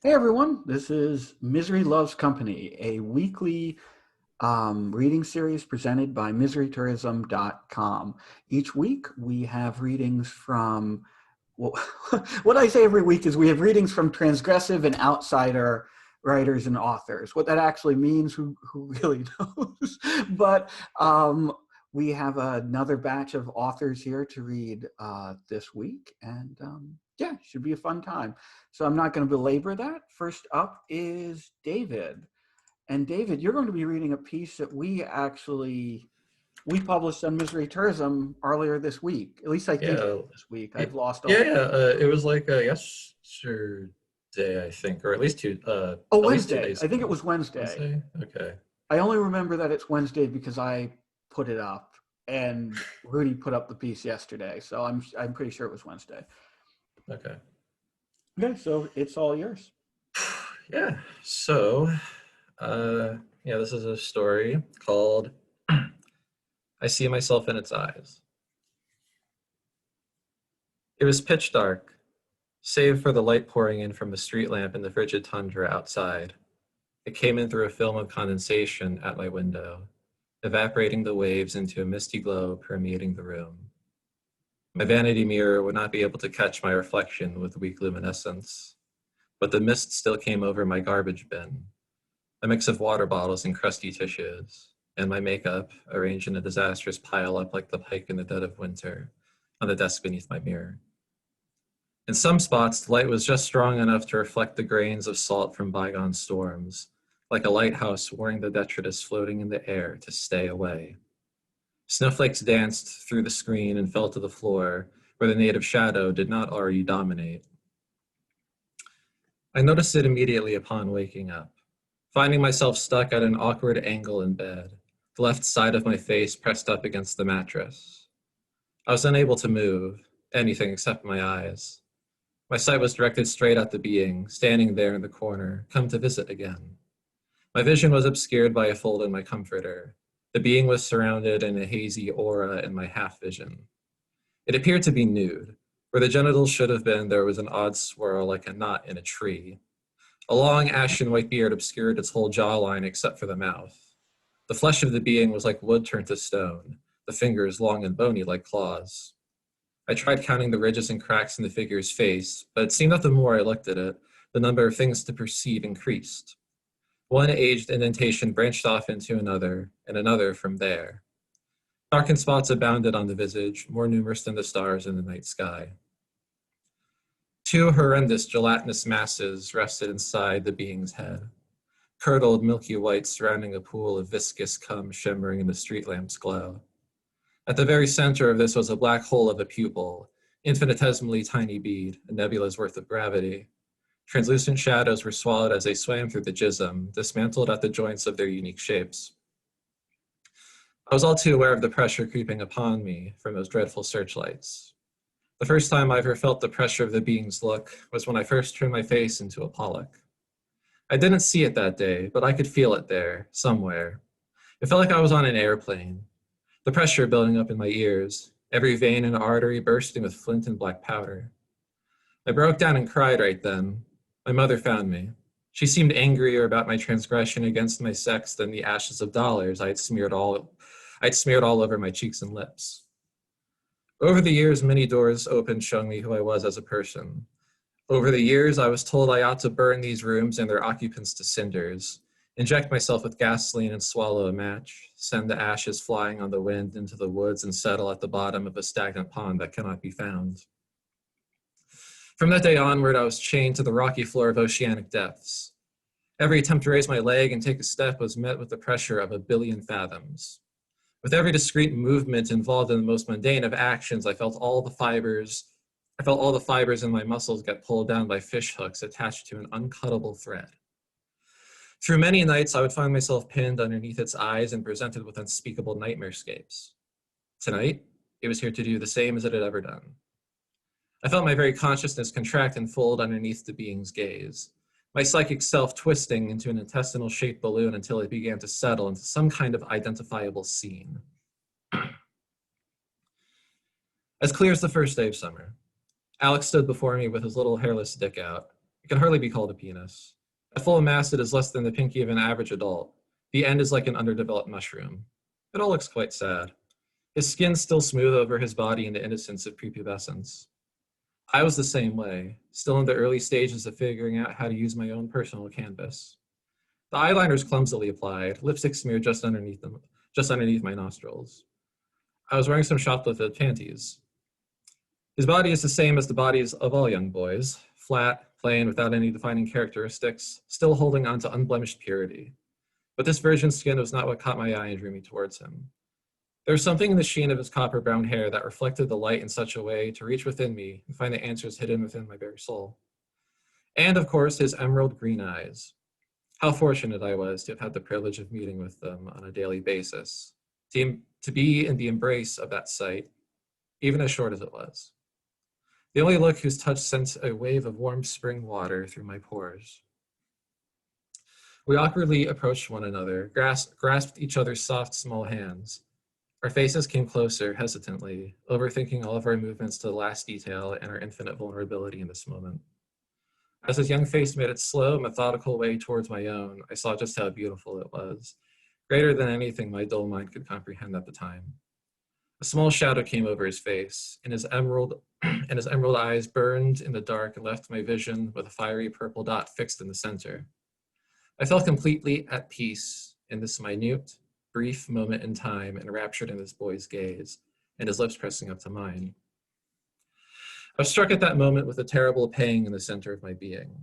Hey everyone, this is Misery Loves Company, a weekly reading series presented by miserytourism.com. Each week we have readings from, well, what I say every week is we have readings from transgressive and outsider writers and authors. What that actually means, who really knows? But we have another batch of authors here to read this week, and yeah, should be a fun time. So I'm not going to belabor that. First up is David. And David, you're going to be reading a piece that we published on Misery Tourism earlier this week. At least I think it Yeah, was this week. yeah, I've lost yeah. all. It was like yesterday, I think, or Oh, at least two Wednesday. days I think it ago. was Wednesday. Wednesday. Okay. I only remember that it's Wednesday because I put it up and Rudy put up the piece yesterday. So I'm pretty sure it was Wednesday. Okay. Okay, so it's all yours. Yeah. So, yeah, this is a story called "I See Myself in Its Eyes." It was pitch dark, save for the light pouring in from a street lamp in the frigid tundra outside. It came in through a film of condensation at my window, evaporating the waves into a misty glow permeating the room. My vanity mirror would not be able to catch my reflection with weak luminescence, but the mist still came over my garbage bin, a mix of water bottles and crusty tissues, and my makeup, arranged in a disastrous pile up like the pike in the dead of winter, on the desk beneath my mirror. In some spots, the light was just strong enough to reflect the grains of salt from bygone storms, like a lighthouse warning the detritus floating in the air to stay away. Snowflakes danced through the screen and fell to the floor, where the native shadow did not already dominate. I noticed it immediately upon waking up, finding myself stuck at an awkward angle in bed, the left side of my face pressed up against the mattress. I was unable to move, anything except my eyes. My sight was directed straight at the being, standing there in the corner, come to visit again. My vision was obscured by a fold in my comforter. The being was surrounded in a hazy aura in my half vision. It appeared to be nude. Where the genitals should have been, there was an odd swirl like a knot in a tree. A long ashen white beard obscured its whole jawline except for the mouth. The flesh of the being was like wood turned to stone, the fingers long and bony like claws. I tried counting the ridges and cracks in the figure's face, but it seemed that the more I looked at it, the number of things to perceive increased. One aged indentation branched off into another, and another from there. Darkened spots abounded on the visage, more numerous than the stars in the night sky. Two horrendous gelatinous masses rested inside the being's head, curdled milky white surrounding a pool of viscous cum shimmering in the street lamp's glow. At the very center of this was a black hole of a pupil, infinitesimally tiny bead, a nebula's worth of gravity. Translucent shadows were swallowed as they swam through the jism, dismantled at the joints of their unique shapes. I was all too aware of the pressure creeping upon me from those dreadful searchlights. The first time I ever felt the pressure of the being's look was when I first turned my face into a Pollock. I didn't see it that day, but I could feel it there, somewhere. It felt like I was on an airplane, the pressure building up in my ears, every vein and artery bursting with flint and black powder. I broke down and cried right then. My mother found me. She seemed angrier about my transgression against my sex than the ashes of dollars I'd smeared all over my cheeks and lips. Over the years, many doors opened showing me who I was as a person. Over the years, I was told I ought to burn these rooms and their occupants to cinders, inject myself with gasoline and swallow a match, send the ashes flying on the wind into the woods and settle at the bottom of a stagnant pond that cannot be found. From that day onward, I was chained to the rocky floor of oceanic depths. Every attempt to raise my leg and take a step was met with the pressure of 1 billion fathoms. With every discrete movement involved in the most mundane of actions, I felt all the fibers in my muscles get pulled down by fish hooks attached to an uncuttable thread. Through many nights, I would find myself pinned underneath its eyes and presented with unspeakable nightmarescapes. Tonight, it was here to do the same as it had ever done. I felt my very consciousness contract and fold underneath the being's gaze, my psychic self twisting into an intestinal-shaped balloon until it began to settle into some kind of identifiable scene. As clear as the first day of summer, Alex stood before me with his little hairless dick out, It can hardly be called a penis. At full mass, it is less than the pinky of an average adult. The end is like an underdeveloped mushroom. It all looks quite sad. His skin still smooth over his body in the innocence of prepubescence. I was the same way, still in the early stages of figuring out how to use my own personal canvas. The eyeliner is clumsily applied, lipstick smeared just underneath my nostrils. I was wearing some shoplifted panties. His body is the same as the bodies of all young boys, flat, plain, without any defining characteristics, still holding on to unblemished purity. But this virgin skin was not what caught my eye and drew me towards him. There was something in the sheen of his copper brown hair that reflected the light in such a way to reach within me and find the answers hidden within my very soul. And of course, his emerald green eyes. How fortunate I was to have had the privilege of meeting with them on a daily basis, to be in the embrace of that sight, even as short as it was. The only look whose touch sent a wave of warm spring water through my pores. We awkwardly approached one another, grasped each other's soft, small hands. Our faces came closer, hesitantly, overthinking all of our movements to the last detail and our infinite vulnerability in this moment. As his young face made its slow, methodical way towards my own, I saw just how beautiful it was, greater than anything my dull mind could comprehend at the time. A small shadow came over his face, and his emerald eyes burned in the dark and left my vision with a fiery purple dot fixed in the center. I felt completely at peace in this minute, brief moment in time, enraptured in this boy's gaze, and his lips pressing up to mine. I was struck at that moment with a terrible pang in the center of my being.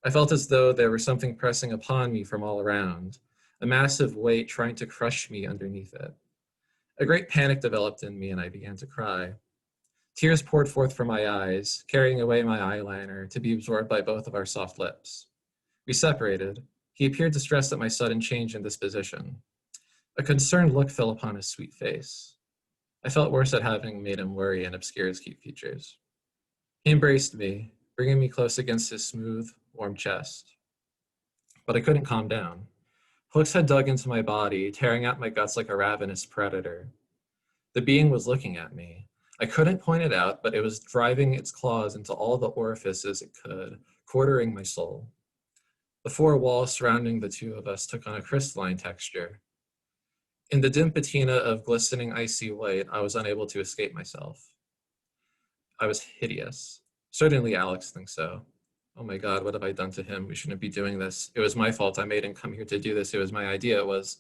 I felt as though there was something pressing upon me from all around, a massive weight trying to crush me underneath it. A great panic developed in me and I began to cry. Tears poured forth from my eyes, carrying away my eyeliner to be absorbed by both of our soft lips. We separated. He appeared distressed at my sudden change in disposition. A concerned look fell upon his sweet face. I felt worse at having made him worry and obscure his cute features. He embraced me, bringing me close against his smooth, warm chest. But I couldn't calm down. Hooks had dug into my body, tearing out my guts like a ravenous predator. The being was looking at me. I couldn't point it out, but it was driving its claws into all the orifices it could, quartering my soul. The four walls surrounding the two of us took on a crystalline texture. In the dim patina of glistening icy white, I was unable to escape myself. I was hideous. Certainly Alex thinks so. Oh my God, what have I done to him? We shouldn't be doing this. It was my fault. I made him come here to do this. It was my idea. It was...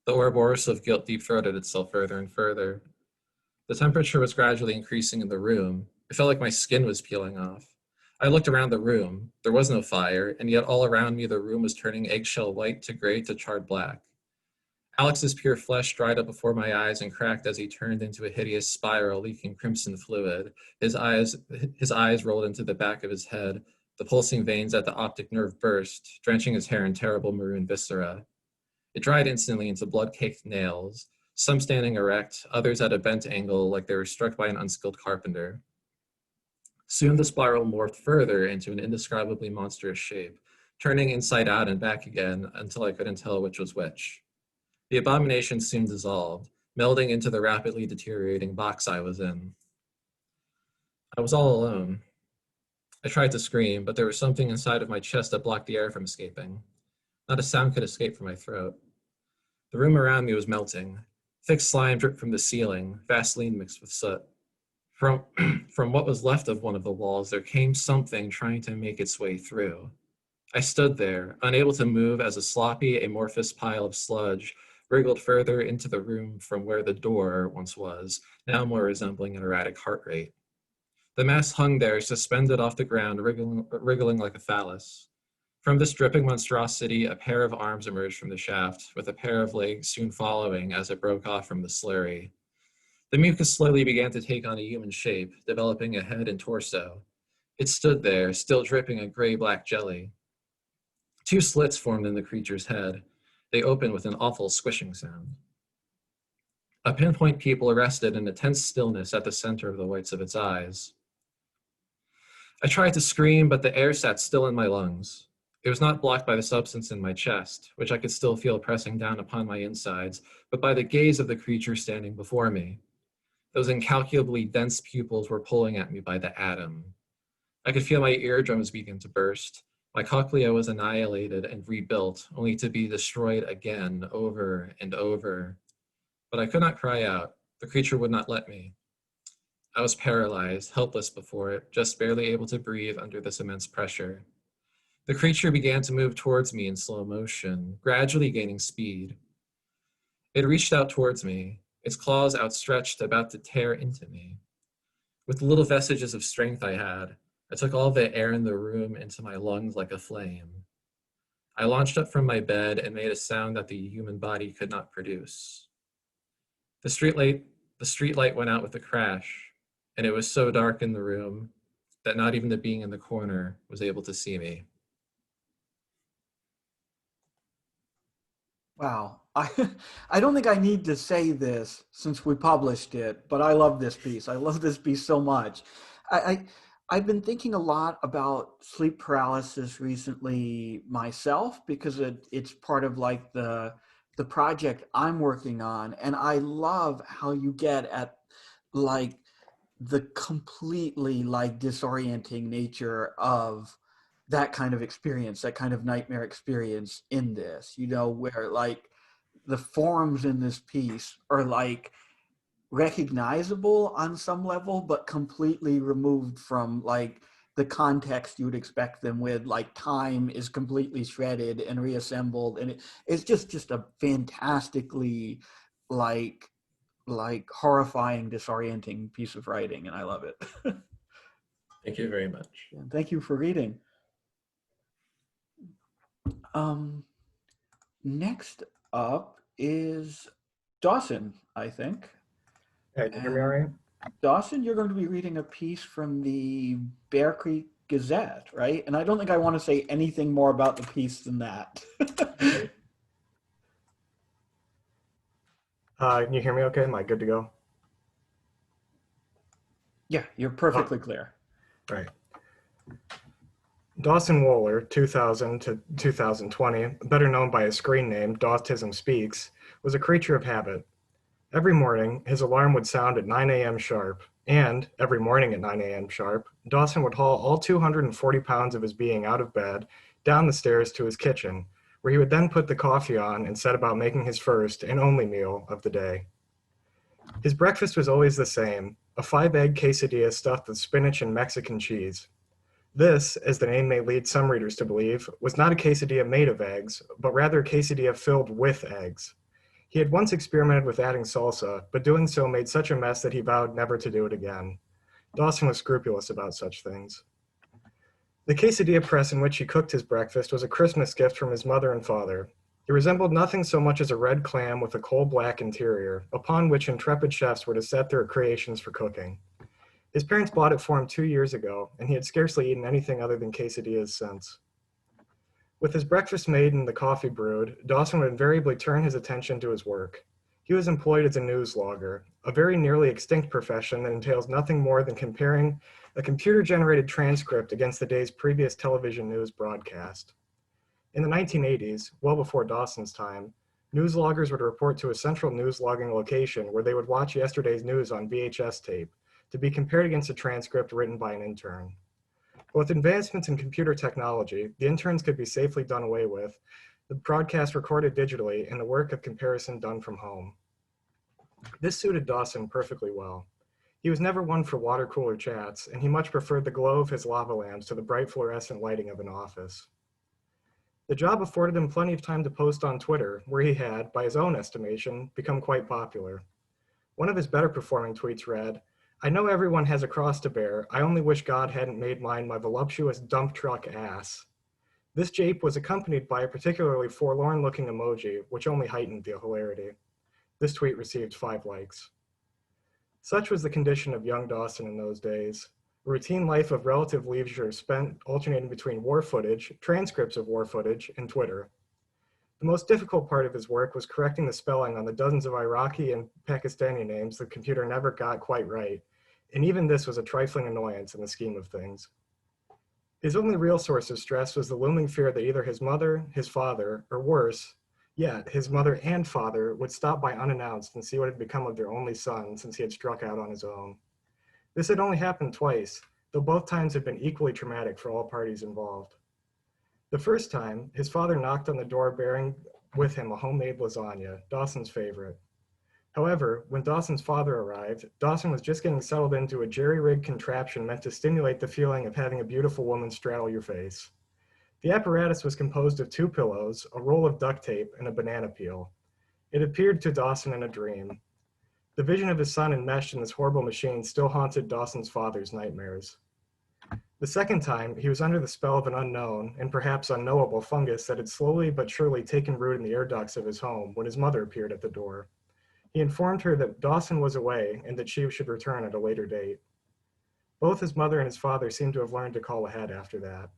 The Ouroboros of guilt deep-throated itself further and further. The temperature was gradually increasing in the room. It felt like my skin was peeling off. I looked around the room. There was no fire, and yet all around me the room was turning eggshell white to gray to charred black. Alex's pure flesh dried up before my eyes and cracked as he turned into a hideous spiral, leaking crimson fluid. His eyes rolled into the back of his head. The pulsing veins at the optic nerve burst, drenching his hair in terrible maroon viscera. It dried instantly into blood-caked nails, some standing erect, others at a bent angle like they were struck by an unskilled carpenter. Soon the spiral morphed further into an indescribably monstrous shape, turning inside out and back again until I couldn't tell which was which. The abomination soon dissolved, melding into the rapidly deteriorating box I was in. I was all alone. I tried to scream, but there was something inside of my chest that blocked the air from escaping. Not a sound could escape from my throat. The room around me was melting. Thick slime dripped from the ceiling, Vaseline mixed with soot. From what was left of one of the walls, there came something trying to make its way through. I stood there, unable to move as a sloppy, amorphous pile of sludge wriggled further into the room from where the door once was, now more resembling an erratic heart rate. The mass hung there, suspended off the ground, wriggling like a phallus. From this dripping monstrosity, a pair of arms emerged from the shaft, with a pair of legs soon following as it broke off from the slurry. The mucus slowly began to take on a human shape, developing a head and torso. It stood there, still dripping a gray-black jelly. Two slits formed in the creature's head. They opened with an awful squishing sound. A pinpoint pupil rested in a tense stillness at the center of the whites of its eyes. I tried to scream, but the air sat still in my lungs. It was not blocked by the substance in my chest, which I could still feel pressing down upon my insides, but by the gaze of the creature standing before me. Those incalculably dense pupils were pulling at me by the atom. I could feel my eardrums begin to burst. My cochlea was annihilated and rebuilt, only to be destroyed again over and over. But I could not cry out. The creature would not let me. I was paralyzed, helpless before it, just barely able to breathe under this immense pressure. The creature began to move towards me in slow motion, gradually gaining speed. It reached out towards me, its claws outstretched, about to tear into me. With the little vestiges of strength I had, I took all the air in the room into my lungs like a flame. I launched up from my bed and made a sound that the human body could not produce. The streetlight went out with a crash, and it was so dark in the room that not even the being in the corner was able to see me. Wow. I don't think I need to say this since we published it, but I love this piece. I love this piece so much. I, I I've been thinking a lot about sleep paralysis recently myself because it's part of like the project I'm working on, and I love how you get at like the completely like disorienting nature of that kind of experience, that kind of nightmare experience in this, where like the forms in this piece are like recognizable on some level, but completely removed from like the context you would expect them with. Like time is completely shredded and reassembled, and it's just a fantastically like horrifying, disorienting piece of writing, and I love it. Thank you very much. Thank you for reading. Um, Next up is Dawson, I think. Hey, can you hear me all right? Dawson, you're going to be reading a piece from the Bear Creek Gazette, right? And I don't think I want to say anything more about the piece than that. Can you hear me okay? Am I good to go? Yeah, you're perfectly clear. All right. Dawson Wohler, 2000 to 2020, better known by his screen name, Dawstism Speaks, was a creature of habit. Every morning, his alarm would sound at 9 a.m. sharp, and every morning at 9 a.m. sharp, Dawson would haul all 240 pounds of his being out of bed, down the stairs to his kitchen, where he would then put the coffee on and set about making his first and only meal of the day. His breakfast was always the same, a 5-egg quesadilla stuffed with spinach and Mexican cheese. This, as the name may lead some readers to believe, was not a quesadilla made of eggs, but rather a quesadilla filled with eggs. He had once experimented with adding salsa, but doing so made such a mess that he vowed never to do it again. Dawson was scrupulous about such things. The quesadilla press in which he cooked his breakfast was a Christmas gift from his mother and father. It resembled nothing so much as a red clam with a coal-black interior, upon which intrepid chefs were to set their creations for cooking. His parents bought it for him 2 years ago, and he had scarcely eaten anything other than quesadillas since. With his breakfast made and the coffee brewed, Dawson would invariably turn his attention to his work. He was employed as a news logger, a very nearly extinct profession that entails nothing more than comparing a computer-generated transcript against the day's previous television news broadcast. In the 1980s, well before Dawson's time, news loggers would report to a central news logging location where they would watch yesterday's news on VHS tape, to be compared against a transcript written by an intern. But with advancements in computer technology, the interns could be safely done away with, the broadcast recorded digitally, and the work of comparison done from home. This suited Dawson perfectly well. He was never one for water cooler chats, and he much preferred the glow of his lava lamps to the bright fluorescent lighting of an office. The job afforded him plenty of time to post on Twitter, where he had, by his own estimation, become quite popular. One of his better performing tweets read, "I know everyone has a cross to bear. I only wish God hadn't made mine my voluptuous dump truck ass." This jape was accompanied by a particularly forlorn-looking emoji, which only heightened the hilarity. This tweet received 5 likes. Such was the condition of young Dawson in those days. A routine life of relative leisure spent alternating between war footage, transcripts of war footage, and Twitter. The most difficult part of his work was correcting the spelling on the dozens of Iraqi and Pakistani names the computer never got quite right, and even this was a trifling annoyance in the scheme of things. His only real source of stress was the looming fear that either his mother, his father, or worse, yet his mother and father would stop by unannounced and see what had become of their only son since he had struck out on his own. This had only happened twice, though both times had been equally traumatic for all parties involved. The first time, his father knocked on the door bearing with him a homemade lasagna, Dawson's favorite. However, when Dawson's father arrived, Dawson was just getting settled into a jerry-rigged contraption meant to stimulate the feeling of having a beautiful woman straddle your face. The apparatus was composed of 2 pillows, a roll of duct tape, and a banana peel. It appeared to Dawson in a dream. The vision of his son enmeshed in this horrible machine still haunted Dawson's father's nightmares. The second time, he was under the spell of an unknown and perhaps unknowable fungus that had slowly but surely taken root in the air ducts of his home when his mother appeared at the door. He informed her that Dawson was away and that she should return at a later date. Both his mother and his father seemed to have learned to call ahead after that.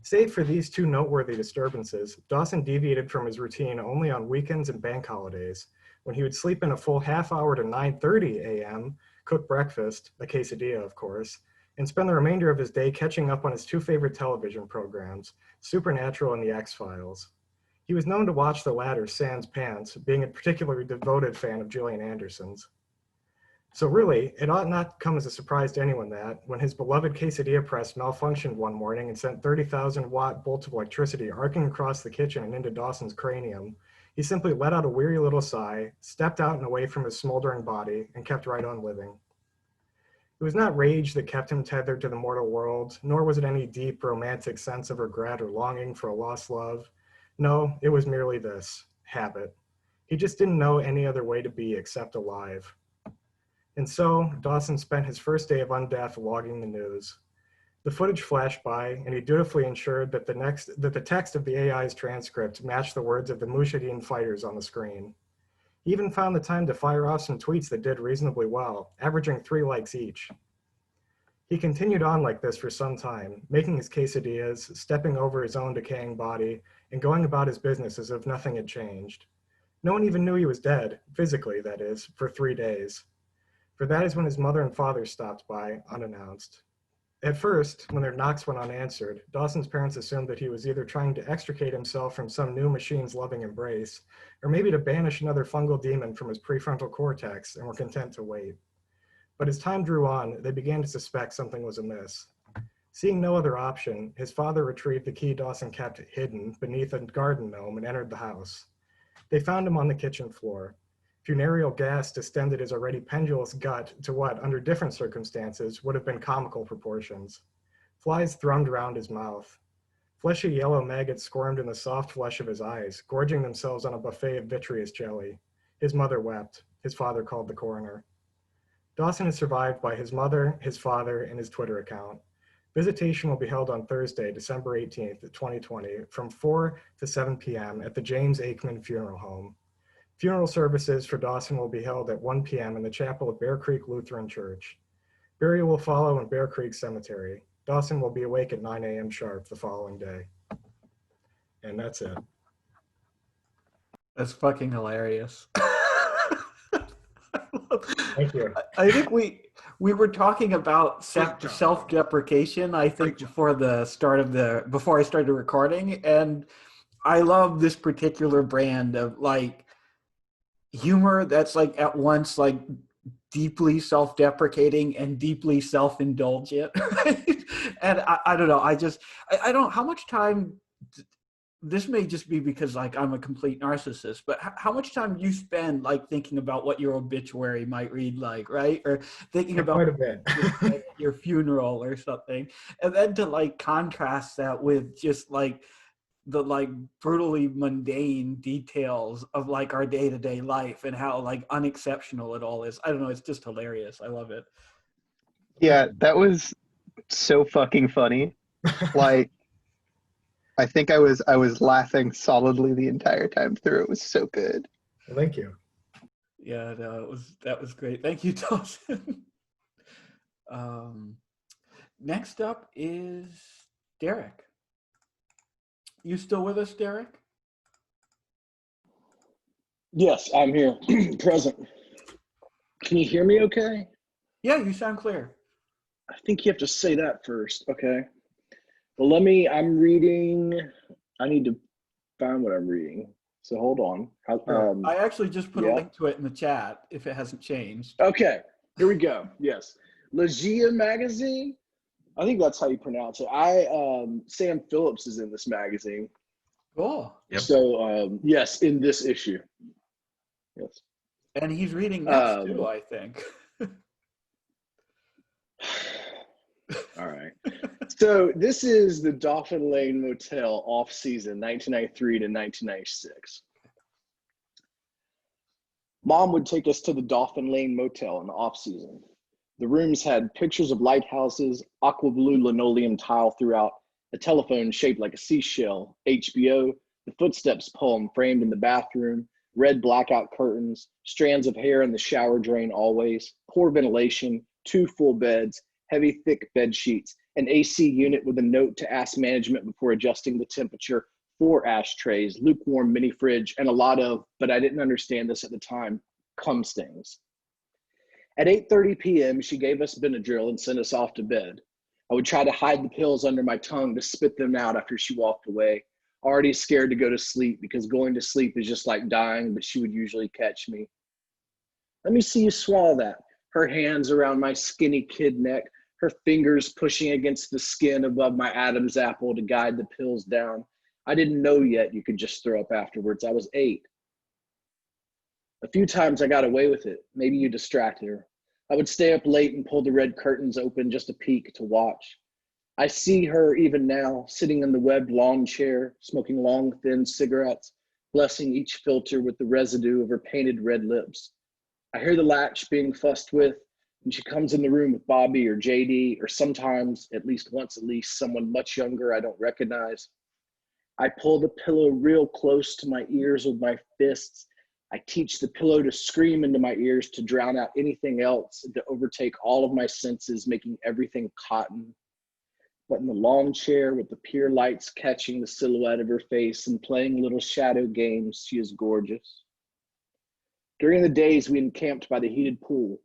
Save for these 2 noteworthy disturbances, Dawson deviated from his routine only on weekends and bank holidays, when he would sleep in a full half hour to 9:30 a.m., cook breakfast, a quesadilla of course, and spend the remainder of his day catching up on his 2 favorite television programs, Supernatural and The X-Files. He was known to watch the latter sans pants, being a particularly devoted fan of Gillian Anderson's. So really, it ought not come as a surprise to anyone that, when his beloved quesadilla press malfunctioned one morning and sent 30,000-watt bolts of electricity arcing across the kitchen and into Dawson's cranium, he simply let out a weary little sigh, stepped out and away from his smoldering body, and kept right on living. It was not rage that kept him tethered to the mortal world, nor was it any deep romantic sense of regret or longing for a lost love. No, it was merely this, habit. He just didn't know any other way to be except alive. And so, Dawson spent his first day of undeath logging the news. The footage flashed by, and he dutifully ensured that the text of the AI's transcript matched the words of the Mujahideen fighters on the screen. He even found the time to fire off some tweets that did reasonably well, averaging 3 likes each. He continued on like this for some time, making his quesadillas, stepping over his own decaying body, and going about his business as if nothing had changed. No one even knew he was dead, physically that is, for 3 days. For that is when his mother and father stopped by, unannounced. At first, when their knocks went unanswered, Dawson's parents assumed that he was either trying to extricate himself from some new machine's loving embrace, or maybe to banish another fungal demon from his prefrontal cortex, and were content to wait. But as time drew on, they began to suspect something was amiss. Seeing no other option, his father retrieved the key Dawson kept hidden beneath a garden gnome and entered the house. They found him on the kitchen floor. Funereal gas distended his already pendulous gut to what, under different circumstances, would have been comical proportions. Flies thrummed around his mouth. Fleshy yellow maggots squirmed in the soft flesh of his eyes, gorging themselves on a buffet of vitreous jelly. His mother wept. His father called the coroner. Dawson is survived by his mother, his father, and his Twitter account. Visitation will be held on Thursday, December 18th, 2020, from 4 to 7 p.m. at the James Aikman Funeral Home. Funeral services for Dawson will be held at 1 p.m. in the chapel of Bear Creek Lutheran Church. Burial will follow in Bear Creek Cemetery. Dawson will be awake at 9 a.m. sharp the following day. And that's it. That's fucking hilarious. Thank you. I think we were talking about self-deprecation, I think, before I started recording, and I love this particular brand of like humor that's like at once like deeply self-deprecating and deeply self-indulgent. Right? And I don't know, I don't, how much time, this may just be because like I'm a complete narcissist, but how much time do you spend like thinking about what your obituary might read like, right? Or thinking about quite a bit. your funeral or something. And then to like contrast that with just like the like brutally mundane details of like our day-to-day life and how like unexceptional it all is. I don't know, it's just hilarious. I love it. Yeah, that was so fucking funny. Like, I think I was laughing solidly the entire time through. It was so good. Thank you. Yeah, no, that was great. Thank you, Dawson. Next up is Derek. You still with us, Derek? Yes, I'm here, present. Can you hear me okay? Yeah, you sound clear. I think you have to say that first, okay? Well, I'm reading, I need to find what I'm reading, so hold on. I actually just put a yeah. link to it in the chat if it hasn't changed. Okay, here we go, yes. Legia magazine. I think that's how you pronounce it. Sam Phillips is in this magazine. Cool. Yep. So yes, in this issue. Yes. And he's reading next too, I think. All right. So this is the Dauphin Lane Motel off season, 1993 to 1996. Mom would take us to the Dauphin Lane Motel in the off season. The rooms had pictures of lighthouses, aqua blue linoleum tile throughout, a telephone shaped like a seashell, HBO, the Footsteps poem framed in the bathroom, red blackout curtains, strands of hair in the shower drain always, poor ventilation, 2 full beds, heavy thick bed sheets, an AC unit with a note to ask management before adjusting the temperature, 4 ashtrays, lukewarm mini fridge, and a lot of, but I didn't understand this at the time, cum stings. At 8:30 p.m., she gave us Benadryl and sent us off to bed. I would try to hide the pills under my tongue to spit them out after she walked away, already scared to go to sleep because going to sleep is just like dying, but she would usually catch me. Let me see you swallow that. Her hands around my skinny kid neck, her fingers pushing against the skin above my Adam's apple to guide the pills down. I didn't know yet you could just throw up afterwards. I was 8. A few times I got away with it. Maybe you distracted her. I would stay up late and pull the red curtains open just a peek to watch. I see her even now, sitting in the webbed lawn chair, smoking long, thin cigarettes, blessing each filter with the residue of her painted red lips. I hear the latch being fussed with, and she comes in the room with Bobby or JD, or sometimes, at least once at least, someone much younger I don't recognize. I pull the pillow real close to my ears with my fists. I teach the pillow to scream into my ears to drown out anything else and to overtake all of my senses, making everything cotton. But in the long chair with the pier lights catching the silhouette of her face and playing little shadow games, she is gorgeous. During the days we encamped by the heated pool,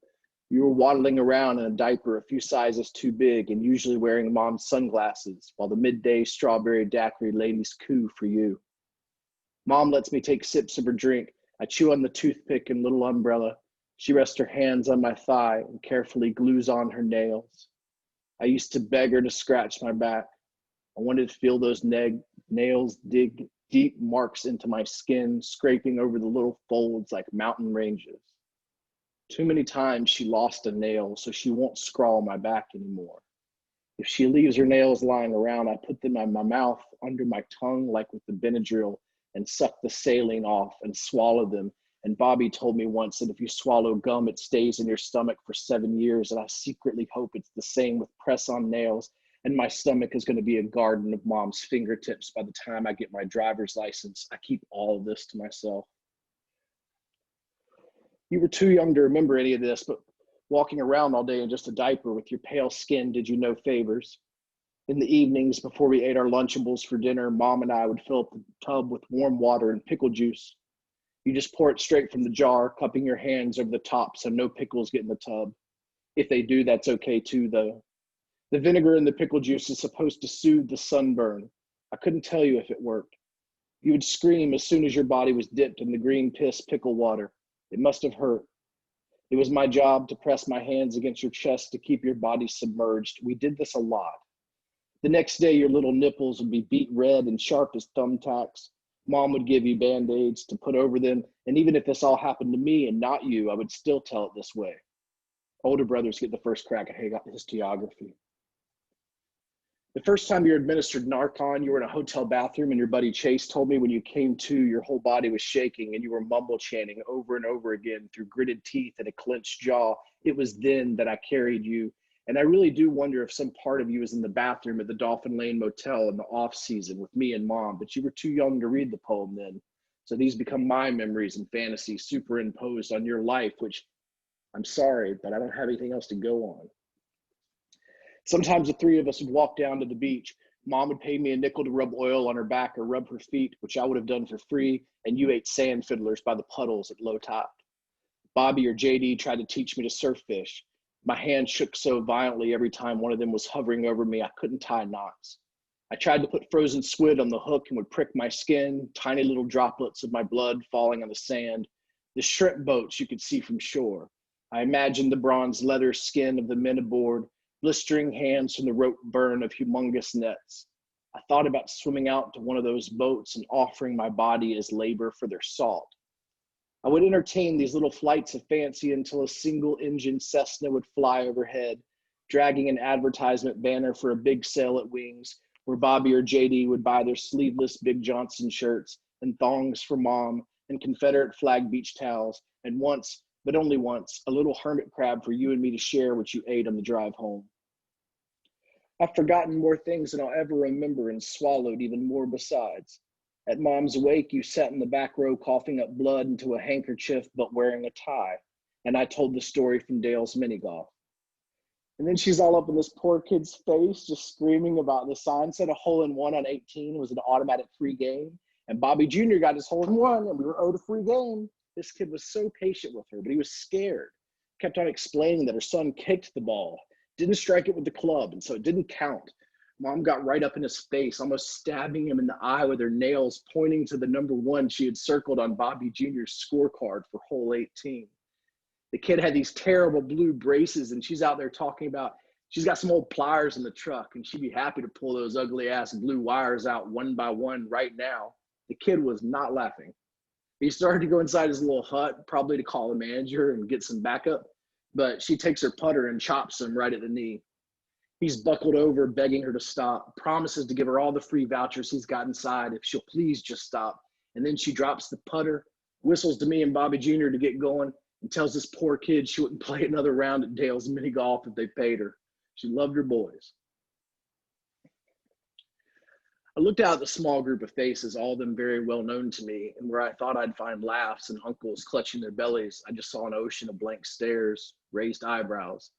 you were waddling around in a diaper a few sizes too big and usually wearing Mom's sunglasses while the midday strawberry daiquiri ladies coo for you. Mom lets me take sips of her drink. I chew on the toothpick and little umbrella. She rests her hands on my thigh and carefully glues on her nails. I used to beg her to scratch my back. I wanted to feel those nails dig deep marks into my skin, scraping over the little folds like mountain ranges. Too many times she lost a nail, so she won't scrawl my back anymore. If she leaves her nails lying around, I put them in my mouth, under my tongue, like with the Benadryl, and suck the saline off and swallow them. And Bobby told me once that if you swallow gum, it stays in your stomach for 7 years. And I secretly hope it's the same with press-on nails. And my stomach is going to be a garden of Mom's fingertips by the time I get my driver's license. I keep all of this to myself. You were too young to remember any of this, but walking around all day in just a diaper with your pale skin did you no favors. In the evenings, before we ate our Lunchables for dinner, Mom and I would fill up the tub with warm water and pickle juice. You just pour it straight from the jar, cupping your hands over the top so no pickles get in the tub. If they do, that's okay too, though. The vinegar in the pickle juice is supposed to soothe the sunburn. I couldn't tell you if it worked. You would scream as soon as your body was dipped in the green piss pickle water. It must have hurt. It was my job to press my hands against your chest to keep your body submerged. We did this a lot. The next day, your little nipples would be beet red and sharp as thumbtacks. Mom would give you Band-Aids to put over them, and even if this all happened to me and not you, I would still tell it this way. Older brothers get the first crack at historiography. The first time you were administered Narcan, you were in a hotel bathroom, and your buddy Chase told me when you came to, your whole body was shaking, and you were mumble chanting over and over again through gritted teeth and a clenched jaw. It was then that I carried you. And I really do wonder if some part of you was in the bathroom at the Dauphin Lane Motel in the off season with me and Mom, but you were too young to read the poem then. So these become my memories and fantasies superimposed on your life, which I'm sorry, but I don't have anything else to go on. Sometimes the three of us would walk down to the beach. Mom would pay me a nickel to rub oil on her back or rub her feet, which I would have done for free, and you ate sand fiddlers by the puddles at low tide. Bobby or JD tried to teach me to surf fish. My hand shook so violently every time one of them was hovering over me, I couldn't tie knots. I tried to put frozen squid on the hook and would prick my skin, tiny little droplets of my blood falling on the sand. The shrimp boats you could see from shore. I imagined the bronze leather skin of the men aboard, blistering hands from the rope burn of humongous nets. I thought about swimming out to one of those boats and offering my body as labor for their salt. I would entertain these little flights of fancy until a single-engine Cessna would fly overhead, dragging an advertisement banner for a big sale at Wings, where Bobby or JD would buy their sleeveless Big Johnson shirts and thongs for mom and Confederate flag beach towels, and once, but only once, a little hermit crab for you and me to share what you ate on the drive home. I've forgotten more things than I'll ever remember and swallowed even more besides. At Mom's wake, you sat in the back row coughing up blood into a handkerchief but wearing a tie, and I told the story from Dale's mini golf. And then she's all up in this poor kid's face, just screaming about the sign said a hole-in-one on 18 was an automatic free game, and Bobby Jr. got his hole-in-one, and we were owed a free game. This kid was so patient with her, but he was scared. Kept on explaining that her son kicked the ball, didn't strike it with the club, and so it didn't count. Mom got right up in his face, almost stabbing him in the eye with her nails, pointing to the number 1 she had circled on Bobby Jr.'s scorecard for hole 18. The kid had these terrible blue braces, and she's out there talking about she's got some old pliers in the truck, and she'd be happy to pull those ugly-ass blue wires out one by one right now. The kid was not laughing. He started to go inside his little hut, probably to call a manager and get some backup, but she takes her putter and chops him right at the knee. He's buckled over, begging her to stop, promises to give her all the free vouchers he's got inside if she'll please just stop. And then she drops the putter, whistles to me and Bobby Jr. to get going, and tells this poor kid she wouldn't play another round at Dale's mini golf if they paid her. She loved her boys. I looked out at the small group of faces, all of them very well known to me, and where I thought I'd find laughs and uncles clutching their bellies, I just saw an ocean of blank stares, raised eyebrows.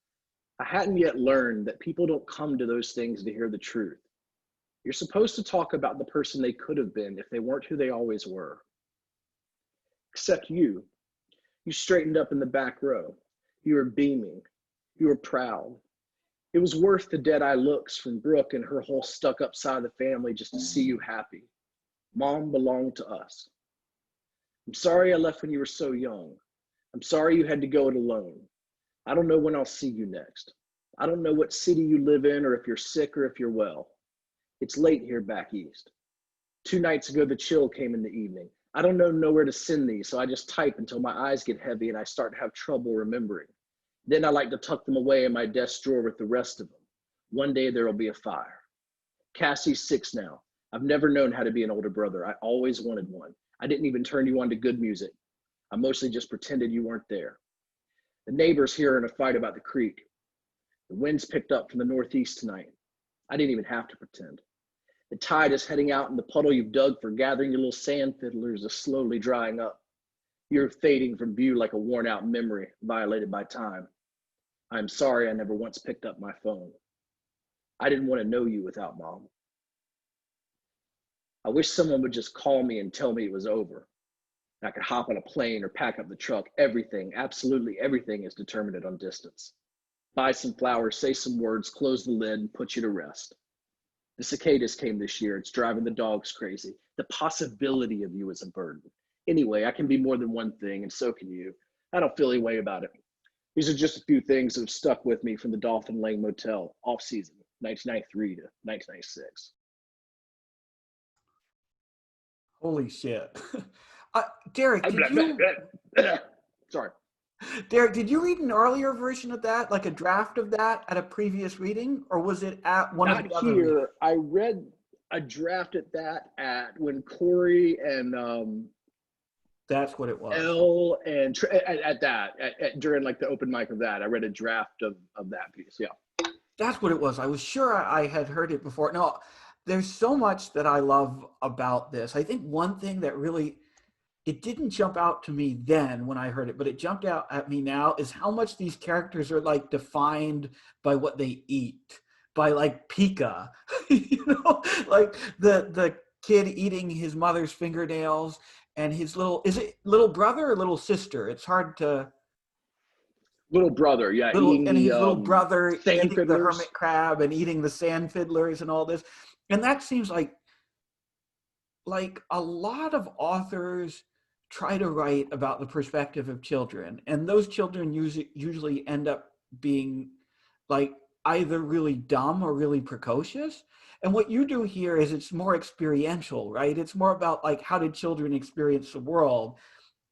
I hadn't yet learned that people don't come to those things to hear the truth. You're supposed to talk about the person they could have been if they weren't who they always were. Except you. You straightened up in the back row. You were beaming. You were proud. It was worth the dead-eye looks from Brooke and her whole stuck-up side of the family just to see you happy. Mom belonged to us. I'm sorry I left when you were so young. I'm sorry you had to go it alone. I don't know when I'll see you next. I don't know what city you live in or if you're sick or if you're well. It's late here back east. 2 nights ago, the chill came in the evening. I don't know nowhere to send these, so I just type until my eyes get heavy and I start to have trouble remembering. Then I like to tuck them away in my desk drawer with the rest of them. One day there'll be a fire. Cassie's 6 now. I've never known how to be an older brother. I always wanted one. I didn't even turn you on to good music. I mostly just pretended you weren't there. The neighbors here are in a fight about the creek. The wind's picked up from the northeast tonight. I didn't even have to pretend. The tide is heading out and the puddle you've dug for gathering your little sand fiddlers is slowly drying up. You're fading from view like a worn out memory violated by time. I'm sorry I never once picked up my phone. I didn't want to know you without Mom. I wish someone would just call me and tell me it was over. I could hop on a plane or pack up the truck. Everything, absolutely everything is determined on distance. Buy some flowers, say some words, close the lid, and put you to rest. The cicadas came this year. It's driving the dogs crazy. The possibility of you is a burden. Anyway, I can be more than one thing, and so can you. I don't feel any way about it. These are just a few things that have stuck with me from the Dolphin Lane Motel, off-season, 1993 to 1996. Holy shit. Derek, Sorry. Derek, did you read an earlier version of that, like a draft of that at a previous reading, or was it at one of the other readings? Not here. I read a draft at that at when Corey and That's what it was. Elle and during like the open mic of that, I read a draft of that piece. Yeah. That's what it was. I was sure I had heard it before. No, there's so much that I love about this. I think one thing that really, it didn't jump out to me then when I heard it, but it jumped out at me now is how much these characters are like defined by what they eat, by like Pika, you know, like the kid eating his mother's fingernails and his is it little brother or little sister? It's hard to. Little brother, yeah. And his little brother eating fiddlers. the hermit crab and eating the sand fiddlers and all this. And that seems like a lot of authors try to write about the perspective of children. And those children usually end up being like either really dumb or really precocious. And what you do here is it's more experiential, right? It's more about like, how did children experience the world?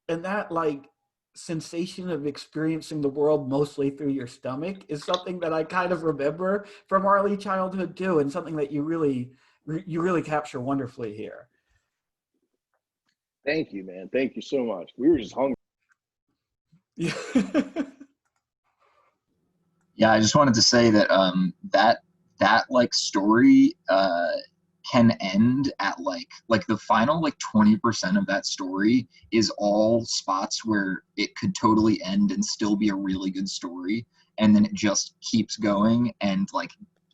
And that like sensation of experiencing the world mostly through your stomach is something that I kind of remember from early childhood too, and something that you really capture wonderfully here. Thank you, man. Thank you so much. We were just hungry. Yeah. Yeah, I just wanted to say that that like story can end at like the final like 20% of that story is all spots where it could totally end and still be a really good story, and then it just keeps going, and like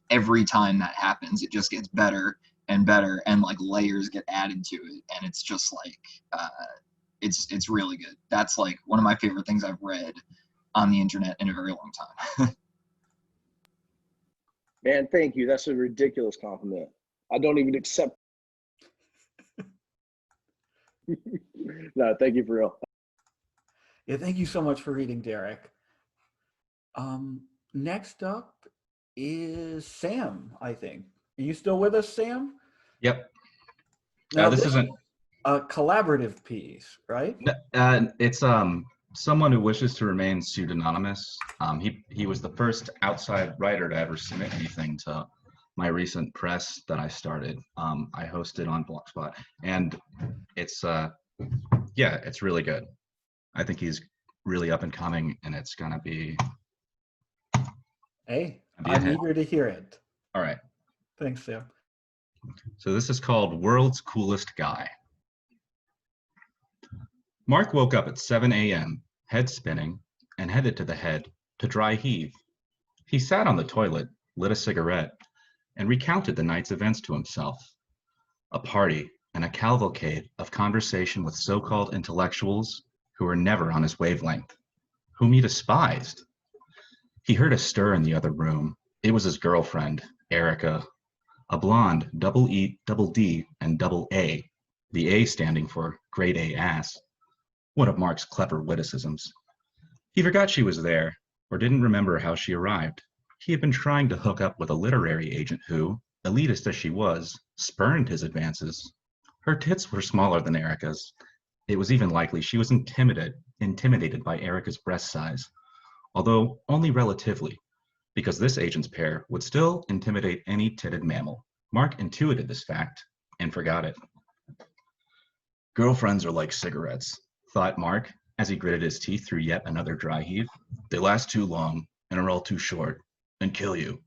every time that happens it just gets better and better, and like layers get added to it, and it's just like it's really good. That's like one of my favorite things I've read on the internet in a very long time. Man, thank you. That's a ridiculous compliment. I don't even accept. No, thank you for real. Yeah, thank you so much for reading, Derek. Next up is Sam, I think. Are you still with us, Sam? Yep. Now, This isn't a collaborative piece, right? it's someone who wishes to remain pseudonymous. He was the first outside writer to ever submit anything to my recent press that I started. I hosted on Blogspot, and it's yeah, it's really good. I think he's really up and coming, and it's gonna be Hey, a I'm hit. eager to hear it. All right. Thanks, Sam. So this is called World's Coolest Guy. Mark woke up at 7 a.m., head spinning, and headed to the head to dry heave. He sat on the toilet, lit a cigarette, and recounted the night's events to himself. A party and a cavalcade of conversation with so-called intellectuals who were never on his wavelength, whom he despised. He heard a stir in the other room. It was his girlfriend, Erica, a blonde, double E, double D, and double A, the A standing for grade A ass. One of Mark's clever witticisms. He forgot she was there, or didn't remember how she arrived. He had been trying to hook up with a literary agent who, elitist as she was, spurned his advances. Her tits were smaller than Erica's. It was even likely she was intimidated by Erica's breast size, although only relatively, because this agent's pair would still intimidate any titted mammal. Mark intuited this fact and forgot it. Girlfriends are like cigarettes, thought Mark as he gritted his teeth through yet another dry heave. They last too long and are all too short and kill you.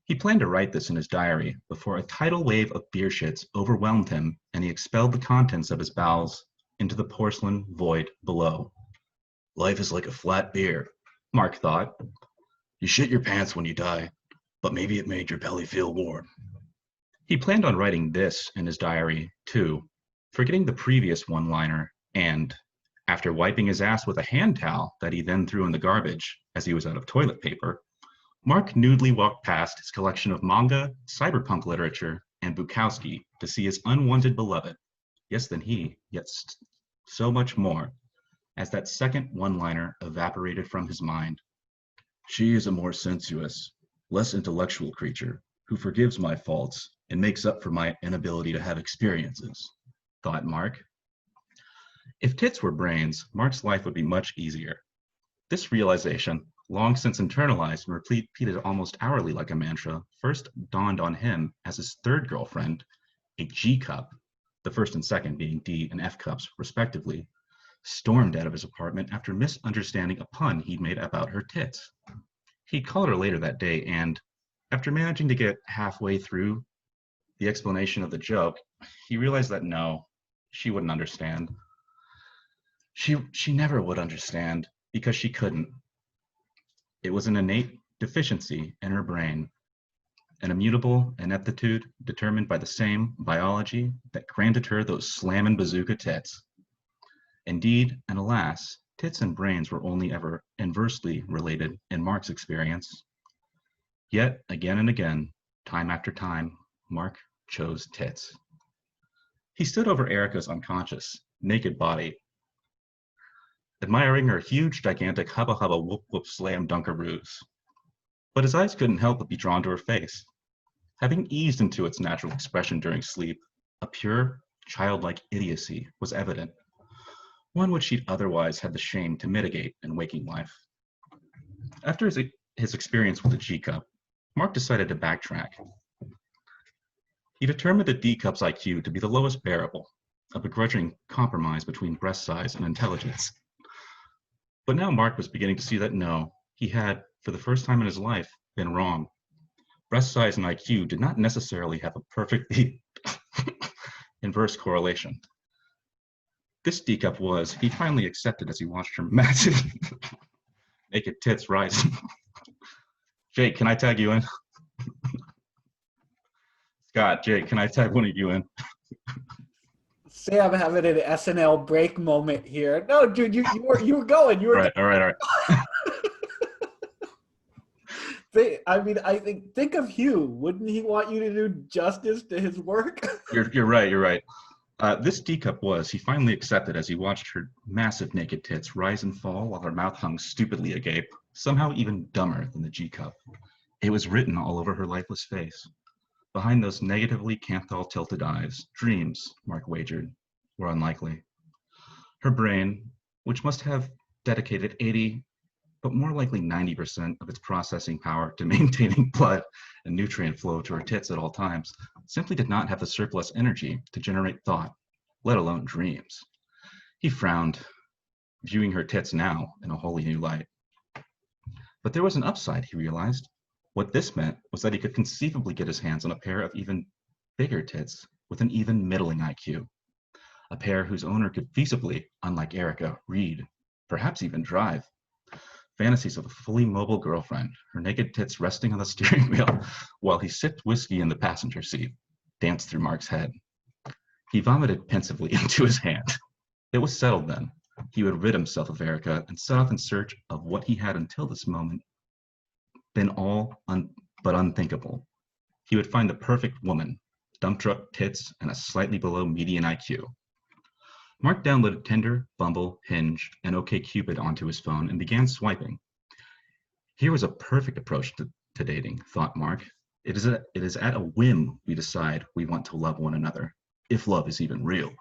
He planned to write this in his diary before a tidal wave of beer shits overwhelmed him and he expelled the contents of his bowels into the porcelain void below. Life is like a flat beer, Mark thought. You shit your pants when you die, but maybe it made your belly feel warm. He planned on writing this in his diary, too, forgetting the previous one-liner, and, after wiping his ass with a hand towel that he then threw in the garbage as he was out of toilet paper, Mark nudely walked past his collection of manga, cyberpunk literature, and Bukowski to see his unwanted beloved, yes than he, yet so much more, as that second one-liner evaporated from his mind. She is a more sensuous, less intellectual creature who forgives my faults and makes up for my inability to have experiences, thought Mark. If tits were brains, Mark's life would be much easier. This realization, long since internalized and repeated almost hourly like a mantra, first dawned on him as his third girlfriend, a G cup, the first and second being D and F cups respectively, stormed out of his apartment after misunderstanding a pun he'd made about her tits. He called her later that day and, after managing to get halfway through the explanation of the joke, he realized that no, she wouldn't understand. She never would understand because she couldn't. It was an innate deficiency in her brain, an immutable ineptitude determined by the same biology that granted her those slammin' bazooka tits. Indeed, and alas, tits and brains were only ever inversely related in Mark's experience. Yet, again and again, time after time, Mark chose tits. He stood over Erica's unconscious, naked body, admiring her huge, gigantic hubba hubba whoop whoop slam dunkaroos. But his eyes couldn't help but be drawn to her face. Having eased into its natural expression during sleep, a pure, childlike idiocy was evident, one which he'd otherwise had the shame to mitigate in waking life. After his experience with the G-cup, Mark decided to backtrack. He determined the D-cup's IQ to be the lowest bearable, a begrudging compromise between breast size and intelligence. But now Mark was beginning to see that no, he had, for the first time in his life, been wrong. Breast size and IQ did not necessarily have a perfectly inverse correlation. This D-cup was, he finally accepted as he watched her massive naked tits rise. Jake, can I tag you in? Scott, Jake, can I tag one of you in? Sam having an SNL break moment here. No, dude, you were going. You were All right. I think of Hugh. Wouldn't he want you to do justice to his work? You're right. This D-cup was, he finally accepted as he watched her massive naked tits rise and fall while her mouth hung stupidly agape, somehow even dumber than the G-cup. It was written all over her lifeless face. Behind those negatively canthal tilted eyes, dreams, Mark wagered, were unlikely. Her brain, which must have dedicated 80, but more likely 90% of its processing power to maintaining blood and nutrient flow to her tits at all times, simply did not have the surplus energy to generate thought, let alone dreams. He frowned, viewing her tits now in a wholly new light. But there was an upside, he realized. What this meant was that he could conceivably get his hands on a pair of even bigger tits with an even middling IQ. A pair whose owner could feasibly, unlike Erica, read, perhaps even drive. Fantasies of a fully mobile girlfriend, her naked tits resting on the steering wheel while he sipped whiskey in the passenger seat, danced through Mark's head. He vomited pensively into his hand. It was settled then. He would rid himself of Erica and set off in search of what he had until this moment been but unthinkable. He would find the perfect woman, dump truck tits, and a slightly below median IQ. Mark downloaded Tinder, Bumble, Hinge, and OkCupid onto his phone and began swiping. Here was a perfect approach to dating, thought Mark. It is at a whim we decide we want to love one another, if love is even real.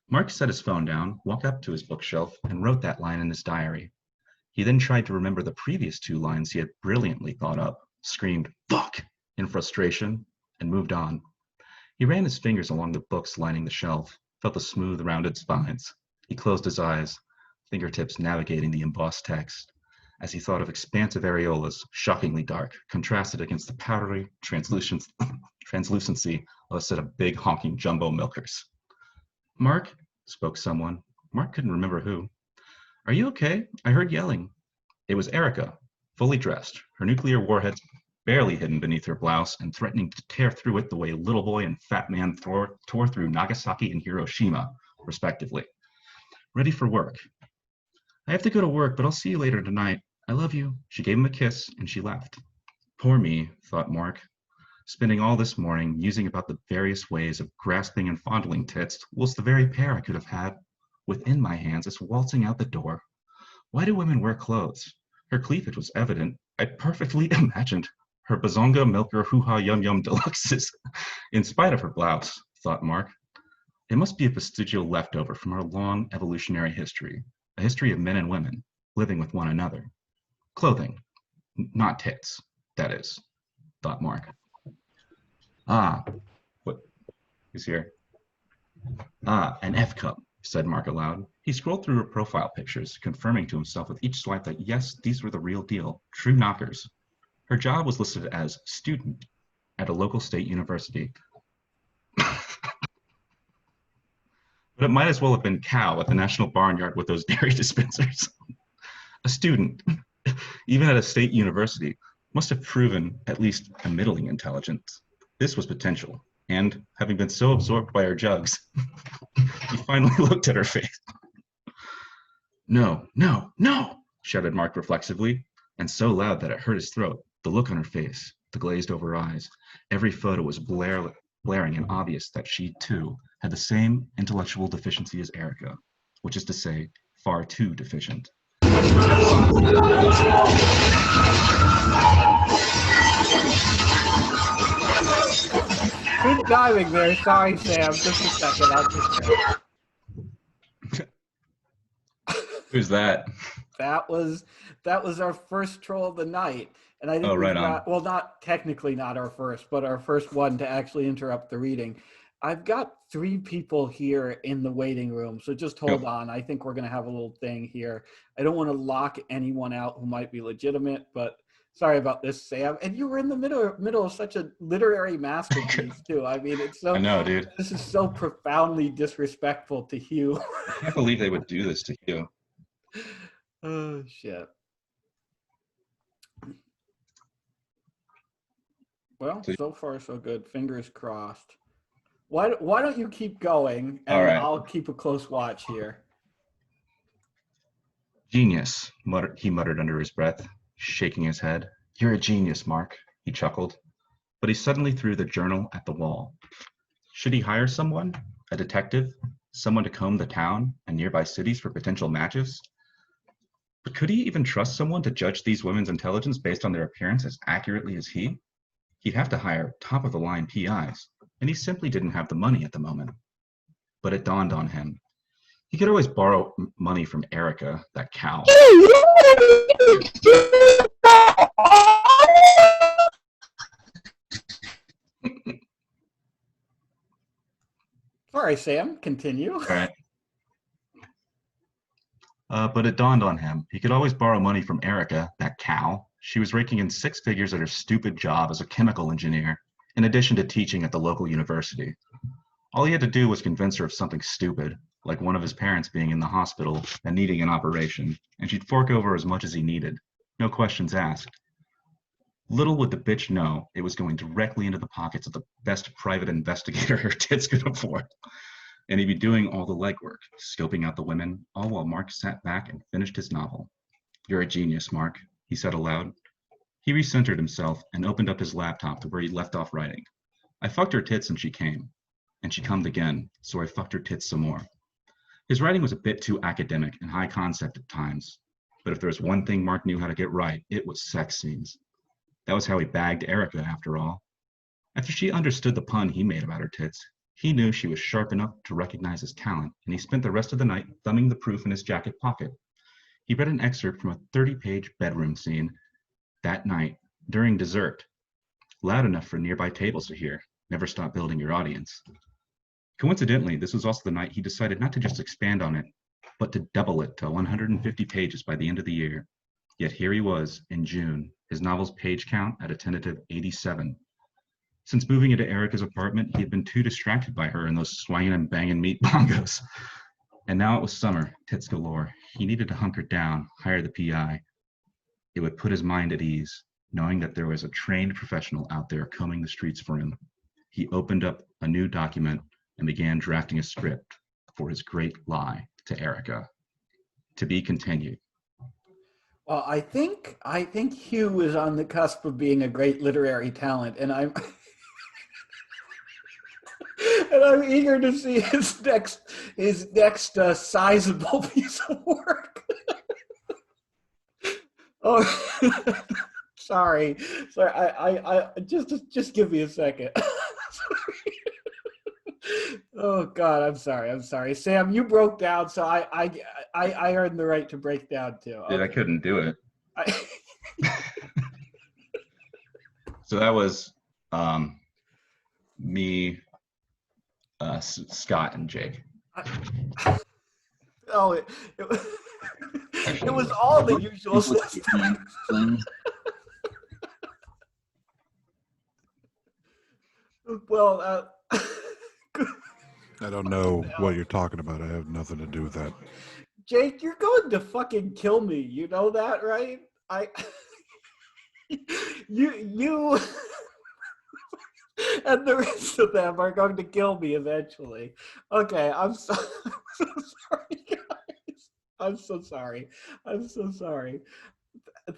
Mark set his phone down, walked up to his bookshelf, and wrote that line in his diary. He then tried to remember the previous two lines he had brilliantly thought up, screamed, "Fuck!" in frustration, and moved on. He ran his fingers along the books lining the shelf, felt the smooth, rounded spines. He closed his eyes, fingertips navigating the embossed text, as he thought of expansive areolas, shockingly dark, contrasted against the powdery translucency of a set of big, honking jumbo milkers. "Mark," spoke someone. Mark couldn't remember who. "Are you okay? I heard yelling." It was Erica, fully dressed, her nuclear warheads barely hidden beneath her blouse and threatening to tear through it the way Little Boy and Fat Man tore through Nagasaki and Hiroshima, respectively. "Ready for work." "I have to go to work, but I'll see you later tonight. I love you." She gave him a kiss and she left. Poor me, thought Mark. Spending all this morning musing about the various ways of grasping and fondling tits whilst the very pair I could have had within my hands is waltzing out the door. Why do women wear clothes? Her cleavage was evident. I perfectly imagined her Bazonga Milker Hoo-Ha Yum Yum Deluxes in spite of her blouse, thought Mark. It must be a vestigial leftover from our long evolutionary history, a history of men and women living with one another. Clothing, not tits, that is, thought Mark. "Ah, what is here? Ah, an F cup," said Mark aloud. He scrolled through her profile pictures, confirming to himself with each swipe that yes, these were the real deal, true knockers. Her job was listed as student at a local state university. But it might as well have been cow at the National Barnyard with those dairy dispensers. A student, even at a state university, must have proven at least a middling intelligence. This was potential, and having been so absorbed by her jugs, he finally looked at her face. "No, no, no," shouted Mark reflexively, and so loud that it hurt his throat. The look on her face, the glazed over eyes, every photo was blaring and obvious that she, too, had the same intellectual deficiency as Erica, which is to say, far too deficient. Good timing there. Sorry, Sam. Just a second. I'll just... Who's that? That was our first troll of the night, and I think Oh, right on. well, not technically not our first, but our first one to actually interrupt the reading. I've got 3 people here in the waiting room, so just hold on. I think we're going to have a little thing here. I don't want to lock anyone out who might be legitimate, but sorry about this, Sam. And you were in the middle of such a literary masterpiece too. I mean, it's so. I know, dude. This is so profoundly disrespectful to Hugh. I can't believe they would do this to you. Oh shit. Well, so far so good. Fingers crossed. Why don't you keep going, and All right. I'll keep a close watch here. Genius, he muttered under his breath, shaking his head. You're a genius, Mark, he chuckled. But he suddenly threw the journal at the wall. Should he hire someone? A detective? Someone to comb the town and nearby cities for potential matches? But could he even trust someone to judge these women's intelligence based on their appearance as accurately as he? He'd have to hire top-of-the-line PIs, and he simply didn't have the money at the moment. But it dawned on him. He could always borrow money from Erica, that cow. Sorry, Sam. Continue. All right. But it dawned on him. He could always borrow money from Erica, that cow. She was raking in 6 figures at her stupid job as a chemical engineer, in addition to teaching at the local university. All he had to do was convince her of something stupid, like one of his parents being in the hospital and needing an operation, and she'd fork over as much as he needed. No questions asked. Little would the bitch know it was going directly into the pockets of the best private investigator her tits could afford. And he'd be doing all the legwork, scoping out the women, all while Mark sat back and finished his novel. You're a genius, Mark, he said aloud. He recentered himself and opened up his laptop to where he left off writing. I fucked her tits and she came. And she cummed again, so I fucked her tits some more. His writing was a bit too academic and high concept at times. But if there was one thing Mark knew how to get right, it was sex scenes. That was how he bagged Erica, after all. After she understood the pun he made about her tits, he knew she was sharp enough to recognize his talent, and he spent the rest of the night thumbing the proof in his jacket pocket. He read an excerpt from a 30-page bedroom scene that night during dessert, loud enough for nearby tables to hear. Never stop building your audience. Coincidentally, this was also the night he decided not to just expand on it, but to double it to 150 pages by the end of the year. Yet here he was, in June, his novel's page count at a tentative 87. Since moving into Erica's apartment, he had been too distracted by her and those swanging and banging meat bongos. And now it was summer, tits galore. He needed to hunker down, hire the PI. It would put his mind at ease, knowing that there was a trained professional out there combing the streets for him. He opened up a new document and began drafting a script for his great lie to Erica. To be continued. Well, I think Hugh is on the cusp of being a great literary talent, and I'm and I'm eager to see his next sizable piece of work. Oh, sorry. I just give me a second. Oh God, I'm sorry. Sam, you broke down, so I earned the right to break down too. Dude, I couldn't do it. I, So that was me, Scott, and Jake. oh, it was all the usual suspects. Well, I don't know what you're talking about. I have nothing to do with that. Jake, you're going to fucking kill me. You know that, right? You and the rest of them are going to kill me eventually. Okay, I'm so sorry, guys. I'm so sorry.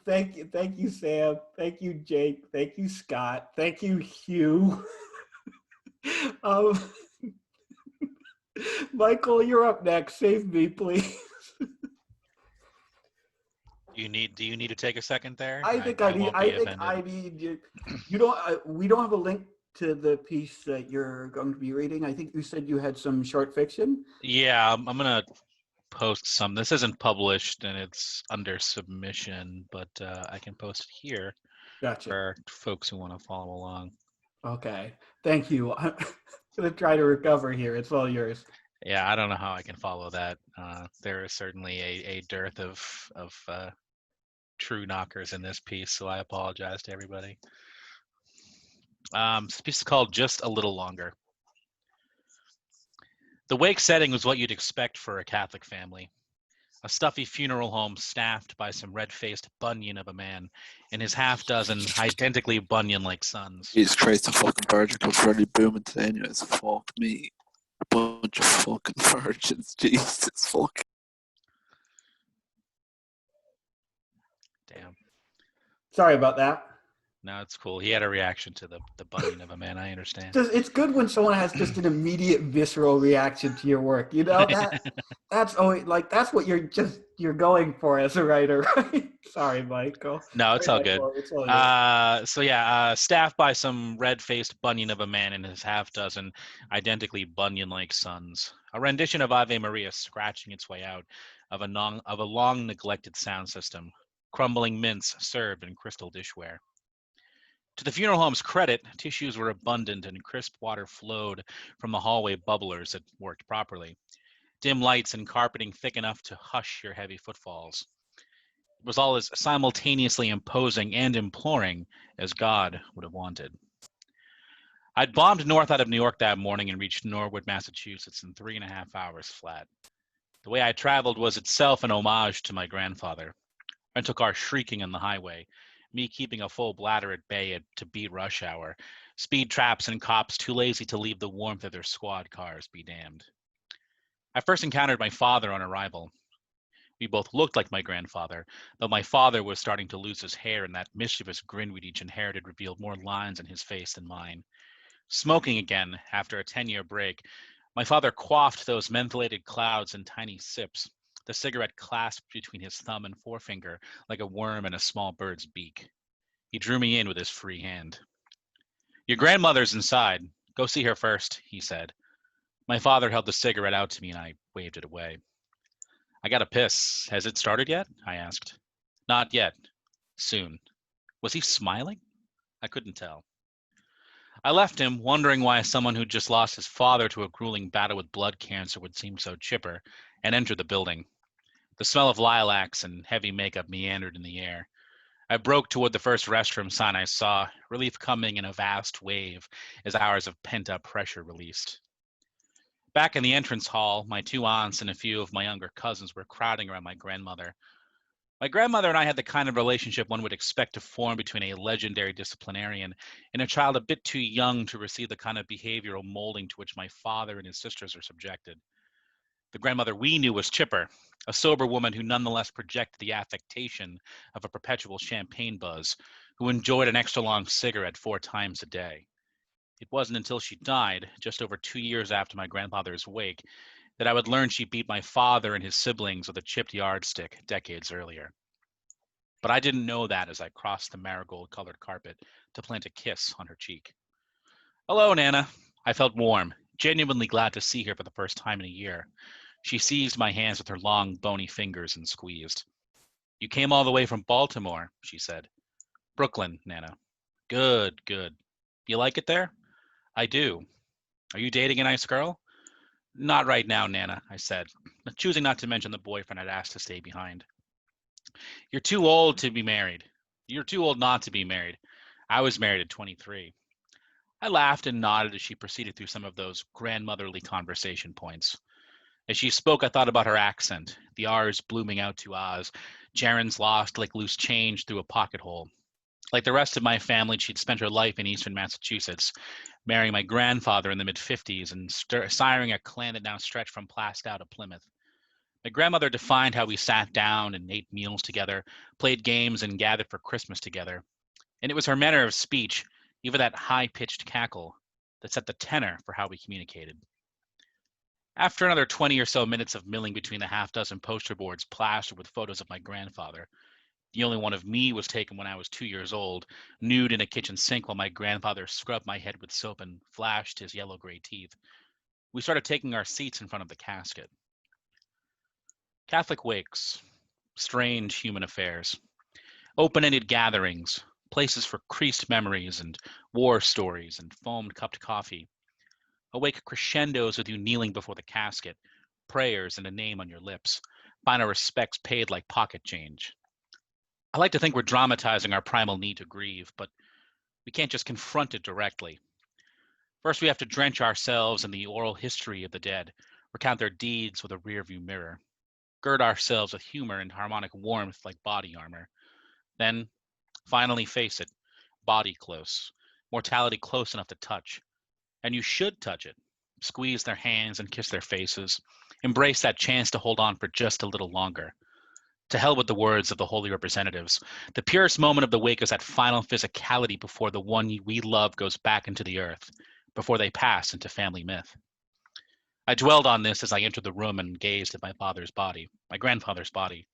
Thank you, Sam. Thank you, Jake. Thank you, Scott. Thank you, Hugh. Michael, you're up next. Save me, please. Do you need to take a second there? I think I need. won't I be think offended. I need you. You don't. We don't have a link to the piece that you're going to be reading. I think you said you had some short fiction. Yeah, I'm gonna post some. This isn't published and it's under submission, but I can post it here Gotcha. for folks who want to follow along. Okay. Thank you. I'm gonna try to recover here. It's all yours. Yeah, I don't know how I can follow that. There is certainly a dearth of true knockers in this piece, so I apologize to everybody. This piece is called Just a Little Longer. The wake setting was what you'd expect for a Catholic family. A stuffy funeral home staffed by some red-faced bunion of a man and his half-dozen identically bunion-like sons. Jesus Christ, the fucking virgin club's really booming today anyways. Fuck me. A bunch of fucking virgins. Jesus fuck. Damn. Sorry about that. No, it's cool. He had a reaction to the bunion of a man. I understand. It's good when someone has just an immediate visceral reaction to your work. You know that's always like that's what you're going for as a writer, right? Sorry, Michael. No, it's all good. It's all good. Staffed by some red-faced bunion of a man and his half-dozen identically bunion-like sons. A rendition of Ave Maria scratching its way out of a long-neglected sound system. Crumbling mints served in crystal dishware. To the funeral home's credit, tissues were abundant and crisp water flowed from the hallway bubblers that worked properly. Dim lights and carpeting thick enough to hush your heavy footfalls. It was all as simultaneously imposing and imploring as God would have wanted. I'd bombed north out of New York that morning and reached Norwood, Massachusetts in 3.5 hours flat. The way I traveled was itself an homage to my grandfather. Rental car shrieking on the highway, me keeping a full bladder at bay to beat rush hour, speed traps and cops too lazy to leave the warmth of their squad cars be damned. I first encountered my father on arrival. We both looked like my grandfather, though my father was starting to lose his hair and that mischievous grin we'd each inherited revealed more lines in his face than mine. Smoking again after a 10-year break, my father quaffed those mentholated clouds in tiny sips, the cigarette clasped between his thumb and forefinger like a worm in a small bird's beak. He drew me in with his free hand. Your grandmother's inside. Go see her first, he said. My father held the cigarette out to me and I waved it away. I got a piss. Has it started yet? I asked. Not yet. Soon. Was he smiling? I couldn't tell. I left him, wondering why someone who'd just lost his father to a grueling battle with blood cancer would seem so chipper, and entered the building. The smell of lilacs and heavy makeup meandered in the air. I broke toward the first restroom sign I saw, relief coming in a vast wave as hours of pent-up pressure released. Back in the entrance hall, my 2 aunts and a few of my younger cousins were crowding around my grandmother. My grandmother and I had the kind of relationship one would expect to form between a legendary disciplinarian and a child a bit too young to receive the kind of behavioral molding to which my father and his sisters are subjected. The grandmother we knew was chipper, a sober woman who nonetheless projected the affectation of a perpetual champagne buzz, who enjoyed an extra long cigarette 4 times a day. It wasn't until she died, just over 2 years after my grandfather's wake, that I would learn she beat my father and his siblings with a chipped yardstick decades earlier. But I didn't know that as I crossed the marigold-colored carpet to plant a kiss on her cheek. Hello, Nana. I felt warm, genuinely glad to see her for the first time in a year. She seized my hands with her long, bony fingers and squeezed. You came all the way from Baltimore, she said. Brooklyn, Nana. Good, good. You like it there? I do. Are you dating a nice girl? Not right now, Nana, I said, choosing not to mention the boyfriend I'd asked to stay behind. You're too old to be married. You're too old not to be married. I was married at 23. I laughed and nodded as she proceeded through some of those grandmotherly conversation points. As she spoke, I thought about her accent, the R's blooming out to Oz, gerunds lost like loose change through a pocket hole. Like the rest of my family, she'd spent her life in eastern Massachusetts, marrying my grandfather in the mid-50s and siring a clan that now stretched from Plastow to Plymouth. My grandmother defined how we sat down and ate meals together, played games, and gathered for Christmas together. And it was her manner of speech, even that high-pitched cackle, that set the tenor for how we communicated. After another 20 or so minutes of milling between the half-dozen poster boards plastered with photos of my grandfather, The only one of me was taken when I was 2 years old, nude in a kitchen sink while my grandfather scrubbed my head with soap and flashed his yellow-gray teeth. We started taking our seats in front of the casket. Catholic wakes, strange human affairs, open-ended gatherings, places for creased memories and war stories and foamed cupped coffee. Awake crescendos with you kneeling before the casket, prayers and a name on your lips, final respects paid like pocket change. I like to think we're dramatizing our primal need to grieve, but we can't just confront it directly. First, we have to drench ourselves in the oral history of the dead, recount their deeds with a rearview mirror, gird ourselves with humor and harmonic warmth like body armor. Then, finally face it, body close, mortality close enough to touch. And you should touch it. Squeeze their hands and kiss their faces. Embrace that chance to hold on for just a little longer. To hell with the words of the holy representatives. The purest moment of the wake is that final physicality before the one we love goes back into the earth, before they pass into family myth. I dwelled on this as I entered the room and gazed at my grandfather's body.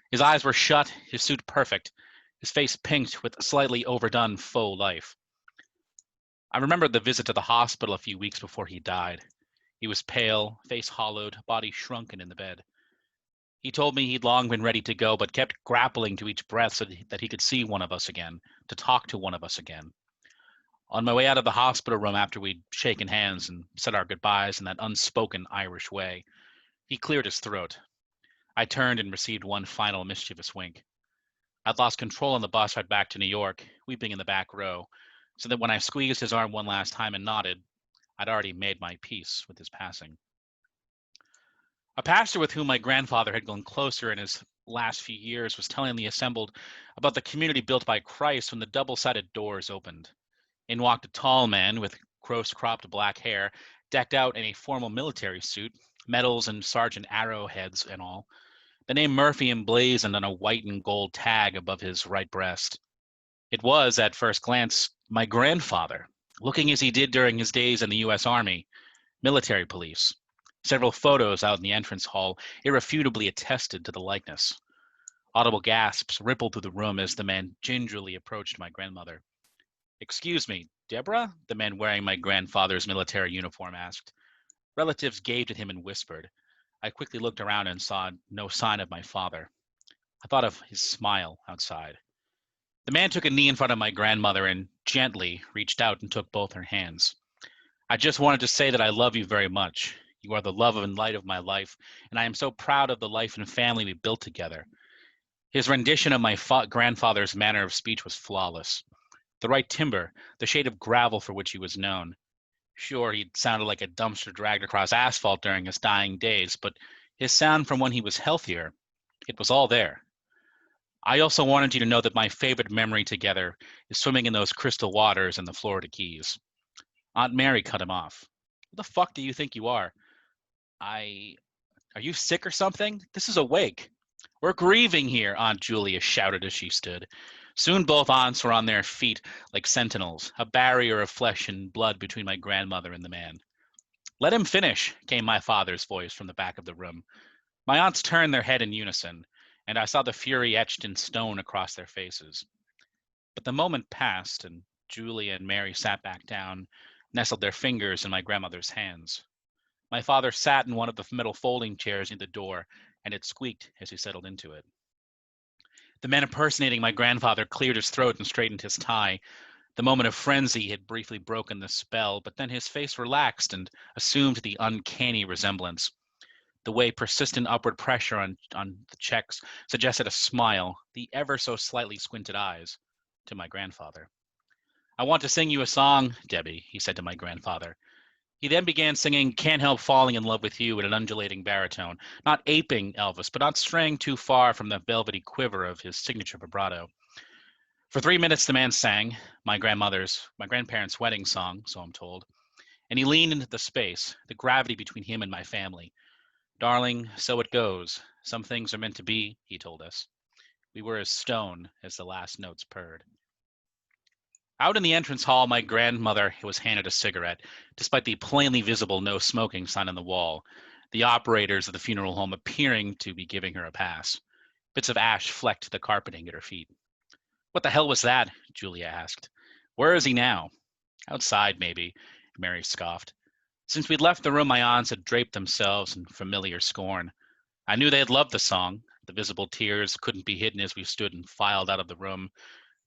His eyes were shut, his suit perfect, his face pinked with slightly overdone faux life. I remembered the visit to the hospital a few weeks before he died. He was pale, face hollowed, body shrunken in the bed. He told me he'd long been ready to go, but kept grappling to each breath so that he could see one of us again, to talk to one of us again. On my way out of the hospital room after we'd shaken hands and said our goodbyes in that unspoken Irish way, he cleared his throat. I turned and received one final mischievous wink. I'd lost control on the bus ride back to New York, weeping in the back row, so that when I squeezed his arm one last time and nodded, I'd already made my peace with his passing. A pastor with whom my grandfather had grown closer in his last few years was telling the assembled about the community built by Christ when the double-sided doors opened. In walked a tall man with close-cropped black hair, decked out in a formal military suit, medals and sergeant arrowheads and all. The name Murphy emblazoned on a white and gold tag above his right breast. It was, at first glance, my grandfather, looking as he did during his days in the U.S. Army, military police. Several photos out in the entrance hall irrefutably attested to the likeness. Audible gasps rippled through the room as the man gingerly approached my grandmother. "Excuse me, Deborah?" the man wearing my grandfather's military uniform asked. Relatives gaped at him and whispered. I quickly looked around and saw no sign of my father. I thought of his smile outside. The man took a knee in front of my grandmother and gently reached out and took both her hands. "I just wanted to say that I love you very much. You are the love and light of my life, and I am so proud of the life and family we built together." His rendition of my grandfather's manner of speech was flawless. The right timbre, the shade of gravel for which he was known. Sure, he sounded like a dumpster dragged across asphalt during his dying days, but his sound from when he was healthier, it was all there. I also wanted you to know that my favorite memory together is swimming in those crystal waters in the Florida Keys. Aunt Mary cut him off. "Who the fuck do you think you are?" Are you sick or something? This is a wake." "We're grieving here," Aunt Julia shouted as she stood. Soon both aunts were on their feet like sentinels, a barrier of flesh and blood between my grandmother and the man. "Let him finish," came my father's voice from the back of the room. My aunts turned their head in unison, and I saw the fury etched in stone across their faces. But the moment passed, and Julia and Mary sat back down, nestled their fingers in my grandmother's hands. My father sat in one of the metal folding chairs near the door, and it squeaked as he settled into it. The man impersonating my grandfather cleared his throat and straightened his tie. The moment of frenzy had briefly broken the spell, but then his face relaxed and assumed the uncanny resemblance. The way persistent upward pressure on the checks suggested a smile, the ever so slightly squinted eyes, to my grandfather. "I want to sing you a song, Debbie," he said to my grandfather. He then began singing "Can't Help Falling in Love with You" in an undulating baritone, not aping Elvis, but not straying too far from the velvety quiver of his signature vibrato. For 3 minutes the man sang, my grandparents' wedding song, so I'm told, and he leaned into the space, the gravity between him and my family. "Darling, so it goes. Some things are meant to be," he told us. We were as stone as the last notes purred. Out in the entrance hall, my grandmother was handed a cigarette, despite the plainly visible no smoking sign on the wall, the operators of the funeral home appearing to be giving her a pass. Bits of ash flecked the carpeting at her feet. What the hell was that? Julia asked. Where is he now? Outside, maybe, Mary scoffed. Since we'd left the room, my aunts had draped themselves in familiar scorn. I knew they had loved the song. The visible tears couldn't be hidden as we stood and filed out of the room,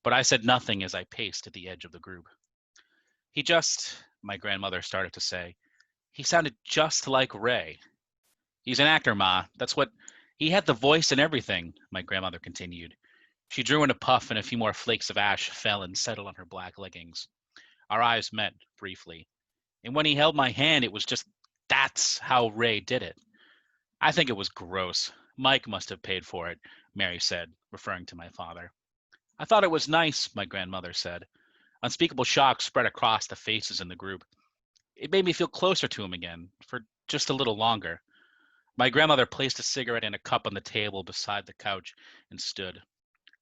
but I said nothing as I paced at the edge of the group. He just, my grandmother started to say, he sounded just like Ray. He's an actor, Ma. That's what, he had the voice and everything, my grandmother continued. She drew in a puff and a few more flakes of ash fell and settled on her black leggings. Our eyes met briefly. And when he held my hand, it was just, that's how Ray did it. I think it was gross. Mike must have paid for it, Mary said, referring to my father. I thought it was nice, my grandmother said. Unspeakable shock spread across the faces in the group. It made me feel closer to him again, for just a little longer. My grandmother placed a cigarette in a cup on the table beside the couch and stood.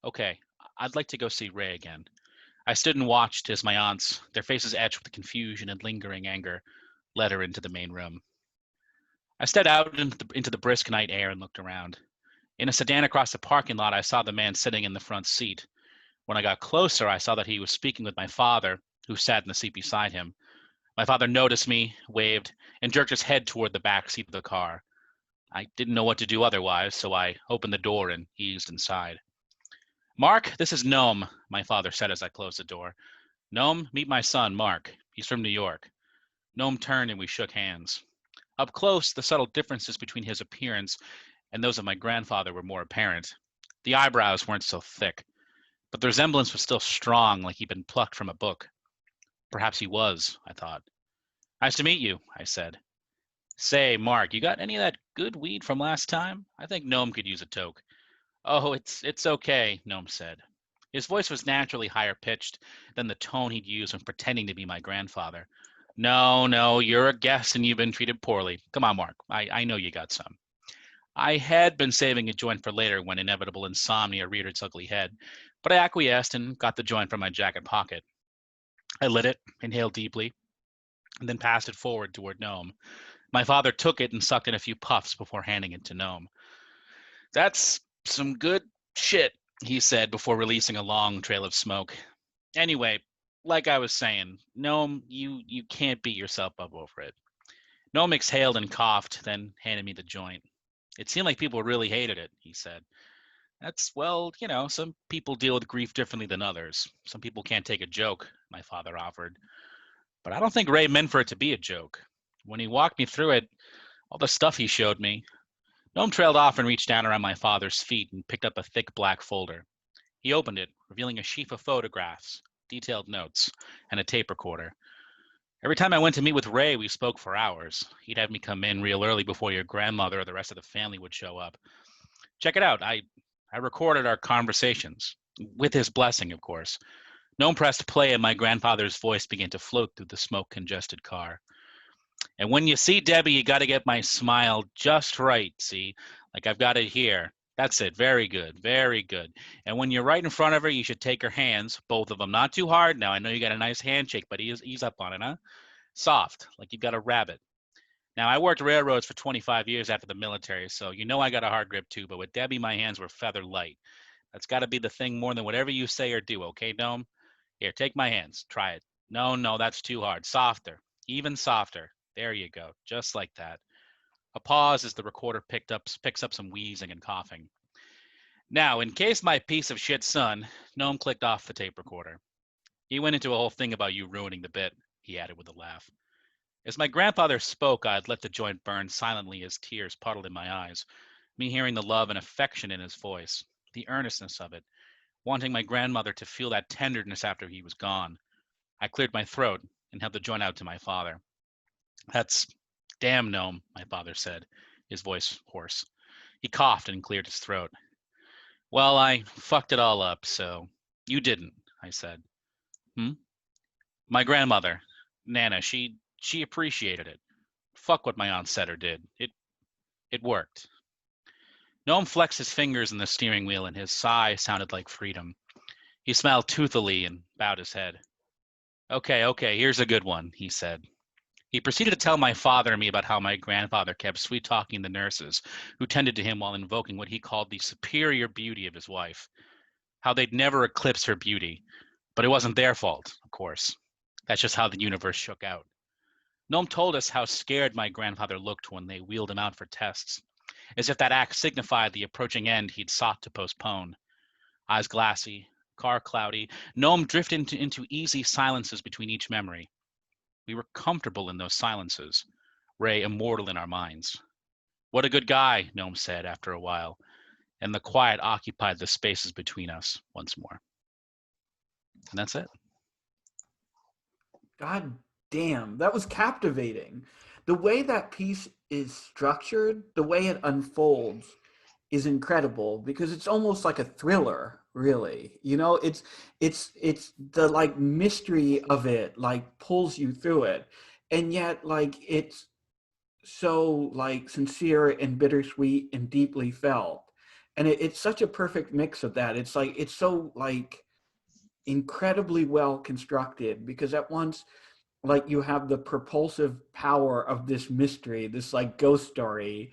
Okay, I'd like to go see Ray again. I stood and watched as my aunts, their faces etched with confusion and lingering anger, led her into the main room. I stepped out into the brisk night air and looked around. In a sedan across the parking lot, I saw the man sitting in the front seat. When I got closer, I saw that he was speaking with my father, who sat in the seat beside him. My father noticed me, waved, and jerked his head toward the back seat of the car. I didn't know what to do otherwise, so I opened the door and eased inside. Mark, this is Noam, my father said as I closed the door. Noam, meet my son, Mark. He's from New York. Noam turned and we shook hands. Up close, the subtle differences between his appearance and those of my grandfather were more apparent. The eyebrows weren't so thick, but the resemblance was still strong, like he'd been plucked from a book. Perhaps he was, I thought. Nice to meet you, I said. Say, Mark, you got any of that good weed from last time? I think Noam could use a toke. Oh, it's okay, Noam said. His voice was naturally higher pitched than the tone he'd used when pretending to be my grandfather. No, you're a guest and you've been treated poorly. Come on, Mark, I know you got some. I had been saving a joint for later when inevitable insomnia reared its ugly head, but I acquiesced and got the joint from my jacket pocket. I lit it, inhaled deeply, and then passed it forward toward Noam. My father took it and sucked in a few puffs before handing it to Noam. That's some good shit, he said before releasing a long trail of smoke. Anyway, like I was saying, Noam, you can't beat yourself up over it. Noam exhaled and coughed, then handed me the joint. It seemed like people really hated it, he said. That's, well, some people deal with grief differently than others. Some people can't take a joke, my father offered. But I don't think Ray meant for it to be a joke. When he walked me through it, all the stuff he showed me. Noam trailed off and reached down around my father's feet and picked up a thick black folder. He opened it, revealing a sheaf of photographs, detailed notes, and a tape recorder. Every time I went to meet with Ray, we spoke for hours. He'd have me come in real early before your grandmother or the rest of the family would show up. Check it out. I recorded our conversations, with his blessing, of course. Noam pressed play and my grandfather's voice began to float through the smoke-congested car. And when you see Debbie, you got to get my smile just right, see? Like I've got it here. That's it. Very good. Very good. And when you're right in front of her, you should take her hands, both of them. Not too hard now. I know you got a nice handshake, but ease up on it, huh? Soft, like you've got a rabbit. Now, I worked railroads for 25 years after the military, so you know I got a hard grip too, but with Debbie, my hands were feather light. That's got to be the thing more than whatever you say or do, okay, Noam? Here, take my hands. Try it. No, that's too hard. Softer. Even softer. There you go. Just like that. A pause as the recorder picks up some wheezing and coughing. Now, in case my piece of shit son, Noam clicked off the tape recorder. He went into a whole thing about you ruining the bit, he added with a laugh. As my grandfather spoke, I had let the joint burn silently as tears puddled in my eyes, me hearing the love and affection in his voice, the earnestness of it, wanting my grandmother to feel that tenderness after he was gone. I cleared my throat and held the joint out to my father. That's damn, Noam, my father said, his voice hoarse. He coughed and cleared his throat. Well, I fucked it all up, so you didn't, I said. My grandmother, Nana, she appreciated it. Fuck what my aunt said or did. It worked. Noam flexed his fingers in the steering wheel and his sigh sounded like freedom. He smiled toothily and bowed his head. Okay, here's a good one, he said. He proceeded to tell my father and me about how my grandfather kept sweet-talking the nurses who tended to him while invoking what he called the superior beauty of his wife, how they'd never eclipse her beauty. But it wasn't their fault, of course. That's just how the universe shook out. Noam told us how scared my grandfather looked when they wheeled him out for tests, as if that act signified the approaching end he'd sought to postpone. Eyes glassy, car cloudy, Noam drifted into easy silences between each memory. We were comfortable in those silences, Ray immortal in our minds. What a good guy, Noam said after a while, and the quiet occupied the spaces between us once more. And that's it. God damn, that was captivating. The way that piece is structured, the way it unfolds is incredible because it's almost like a thriller, really. You know, it's the like mystery of it like pulls you through it. And yet like it's so like sincere and bittersweet and deeply felt. And it's such a perfect mix of that. It's like it's so like incredibly well constructed because at once like you have the propulsive power of this mystery, this like ghost story,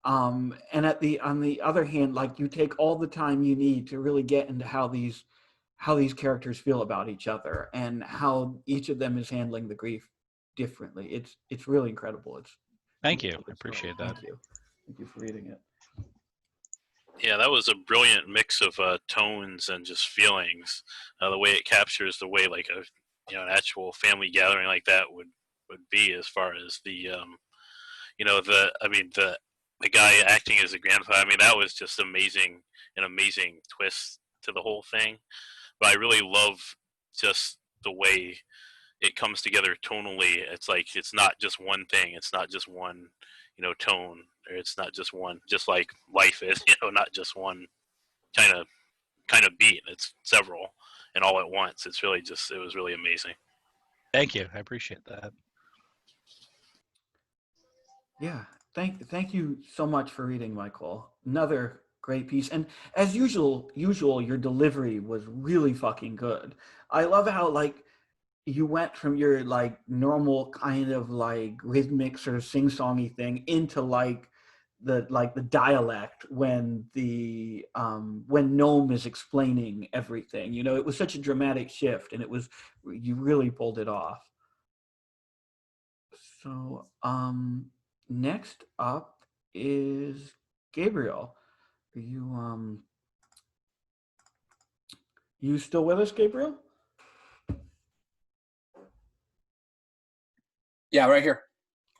and on the other hand, like you take all the time you need to really get into how these characters feel about each other and how each of them is handling the grief differently. It's really incredible. Thank you. I appreciate that. Thank you for reading it. Yeah, that was a brilliant mix of tones and just feelings. The way it captures the way like an actual family gathering like that would be, as far as the the guy acting as a grandfather. I mean, that was just amazing, an amazing twist to the whole thing. But I really love just the way it comes together tonally. It's like it's not just one thing. It's not just one, tone, or it's not just one. Just like life is, not just one kind of beat. It's several and all at once. It's really it was really amazing. Thank you. I appreciate that. Yeah. Thank you so much for reading, Michael. Another great piece. And as usual, your delivery was really fucking good. I love how like you went from your like normal kind of like rhythmic sort of sing-songy thing into like the dialect when Noam is explaining everything. It was such a dramatic shift and you really pulled it off. So next up is Gabriel. Are you still with us, Gabriel? Yeah, right here.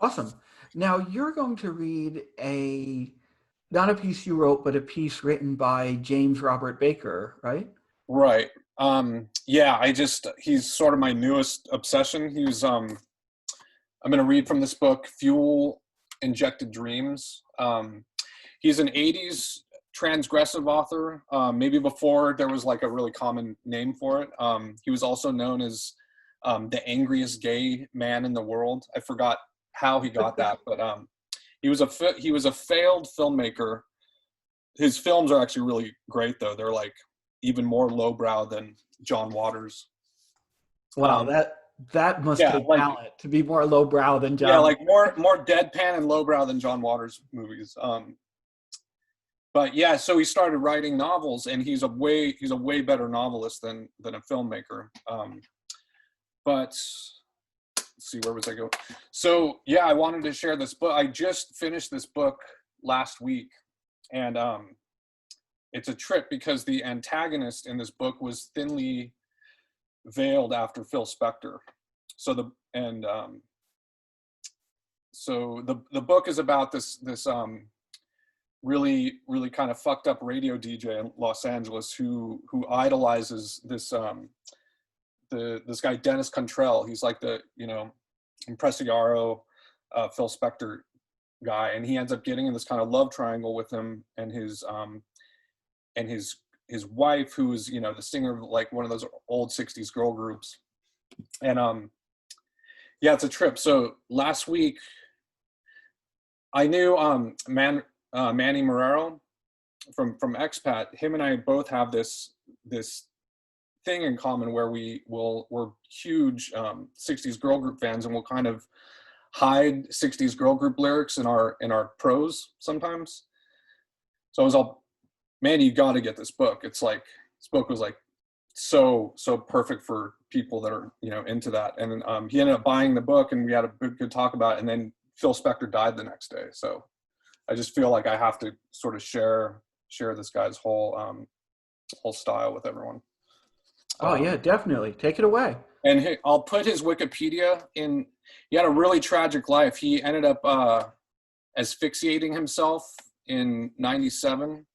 Awesome. Now you're going to read not a piece you wrote, but a piece written by James Robert Baker, right? Right. Yeah, he's sort of my newest obsession. I'm going to read from this book, Fuel Injected Dreams. He's an 80s transgressive author. Maybe before there was like a really common name for it. He was also known as the angriest gay man in the world. I forgot how he got that, but he was a failed filmmaker. His films are actually really great, though. They're like even more lowbrow than John Waters. Wow, that must take talent to be more lowbrow than John. Yeah, like more deadpan and lowbrow than John Waters movies. But yeah, so he started writing novels, and he's a way better novelist than a filmmaker. But let's see, where was I going? So yeah, I wanted to share this book. I just finished this book last week, and it's a trip because the antagonist in this book was thinly veiled after Phil Spector. So the book is about this really kind of fucked up radio DJ in Los Angeles who idolizes this this guy Dennis Contrell. He's like the impresario Phil Spector guy, and he ends up getting in this kind of love triangle with him and his wife, who is the singer of like one of those old 60s girl groups. And yeah, it's a trip. So last week I knew Manny Marrero from Expat. Him and I both have this thing in common where we're huge 60s girl group fans, and we'll kind of hide 60s girl group lyrics in our prose sometimes. So I was all, man, you got to get this book. It's like, this book was like so perfect for people that are, you know, into that. And he ended up buying the book, and we had a good talk about it. And then Phil Spector died the next day. So I just feel like I have to sort of share this guy's whole style with everyone. Oh yeah, definitely. Take it away. And I'll put his Wikipedia in. He had a really tragic life. He ended up asphyxiating himself in '97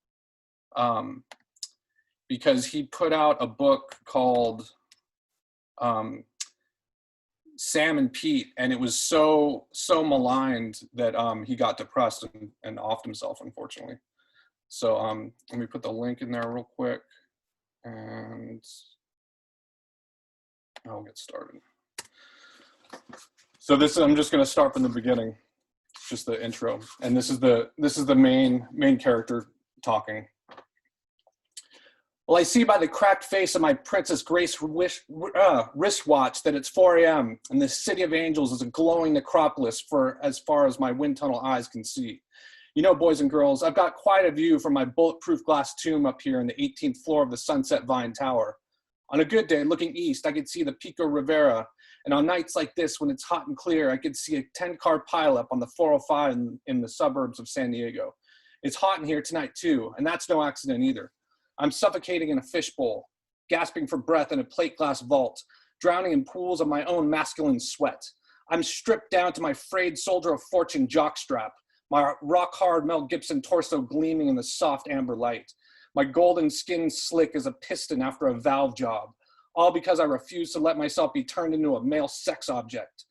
because he put out a book called Sam and Pete, and it was so maligned that he got depressed and offed himself, unfortunately. So let me put the link in there real quick, and I'll get started. So I'm just going to start from the beginning, just the intro, and this is the main character talking. Well, I see by the cracked face of my Princess Grace wristwatch that it's 4 a.m. and the city of angels is a glowing necropolis for as far as my wind tunnel eyes can see. You know, boys and girls, I've got quite a view from my bulletproof glass tomb up here in the 18th floor of the Sunset Vine Tower. On a good day, looking east, I could see the Pico Rivera, and on nights like this, when it's hot and clear, I could see a 10-car pileup on the 405 in the suburbs of San Diego. It's hot in here tonight, too, and that's no accident either. I'm suffocating in a fishbowl, gasping for breath in a plate glass vault, drowning in pools of my own masculine sweat. I'm stripped down to my frayed soldier of fortune jockstrap, my rock-hard Mel Gibson torso gleaming in the soft amber light, my golden skin slick as a piston after a valve job, all because I refuse to let myself be turned into a male sex object.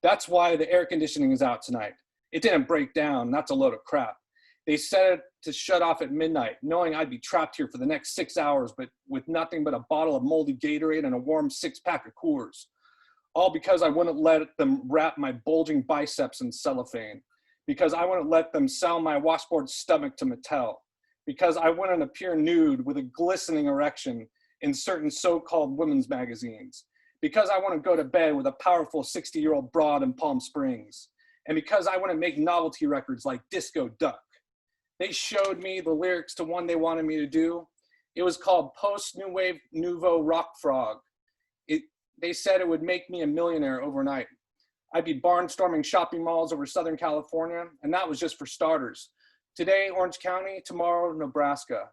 That's why the air conditioning is out tonight. It didn't break down, that's a load of crap. They set it to shut off at midnight, knowing I'd be trapped here for the next 6 hours, but with nothing but a bottle of moldy Gatorade and a warm 6-pack of Coors. All because I wouldn't let them wrap my bulging biceps in cellophane. Because I wouldn't let them sell my washboard stomach to Mattel. Because I wouldn't appear nude with a glistening erection in certain so-called women's magazines. Because I wouldn't go to bed with a powerful 60-year-old broad in Palm Springs. And because I wouldn't make novelty records like Disco Duck. They showed me the lyrics to one they wanted me to do. It was called Post-New Wave Nouveau Rock Frog. They said it would make me a millionaire overnight. I'd be barnstorming shopping malls over Southern California, and that was just for starters. Today, Orange County, tomorrow, Nebraska.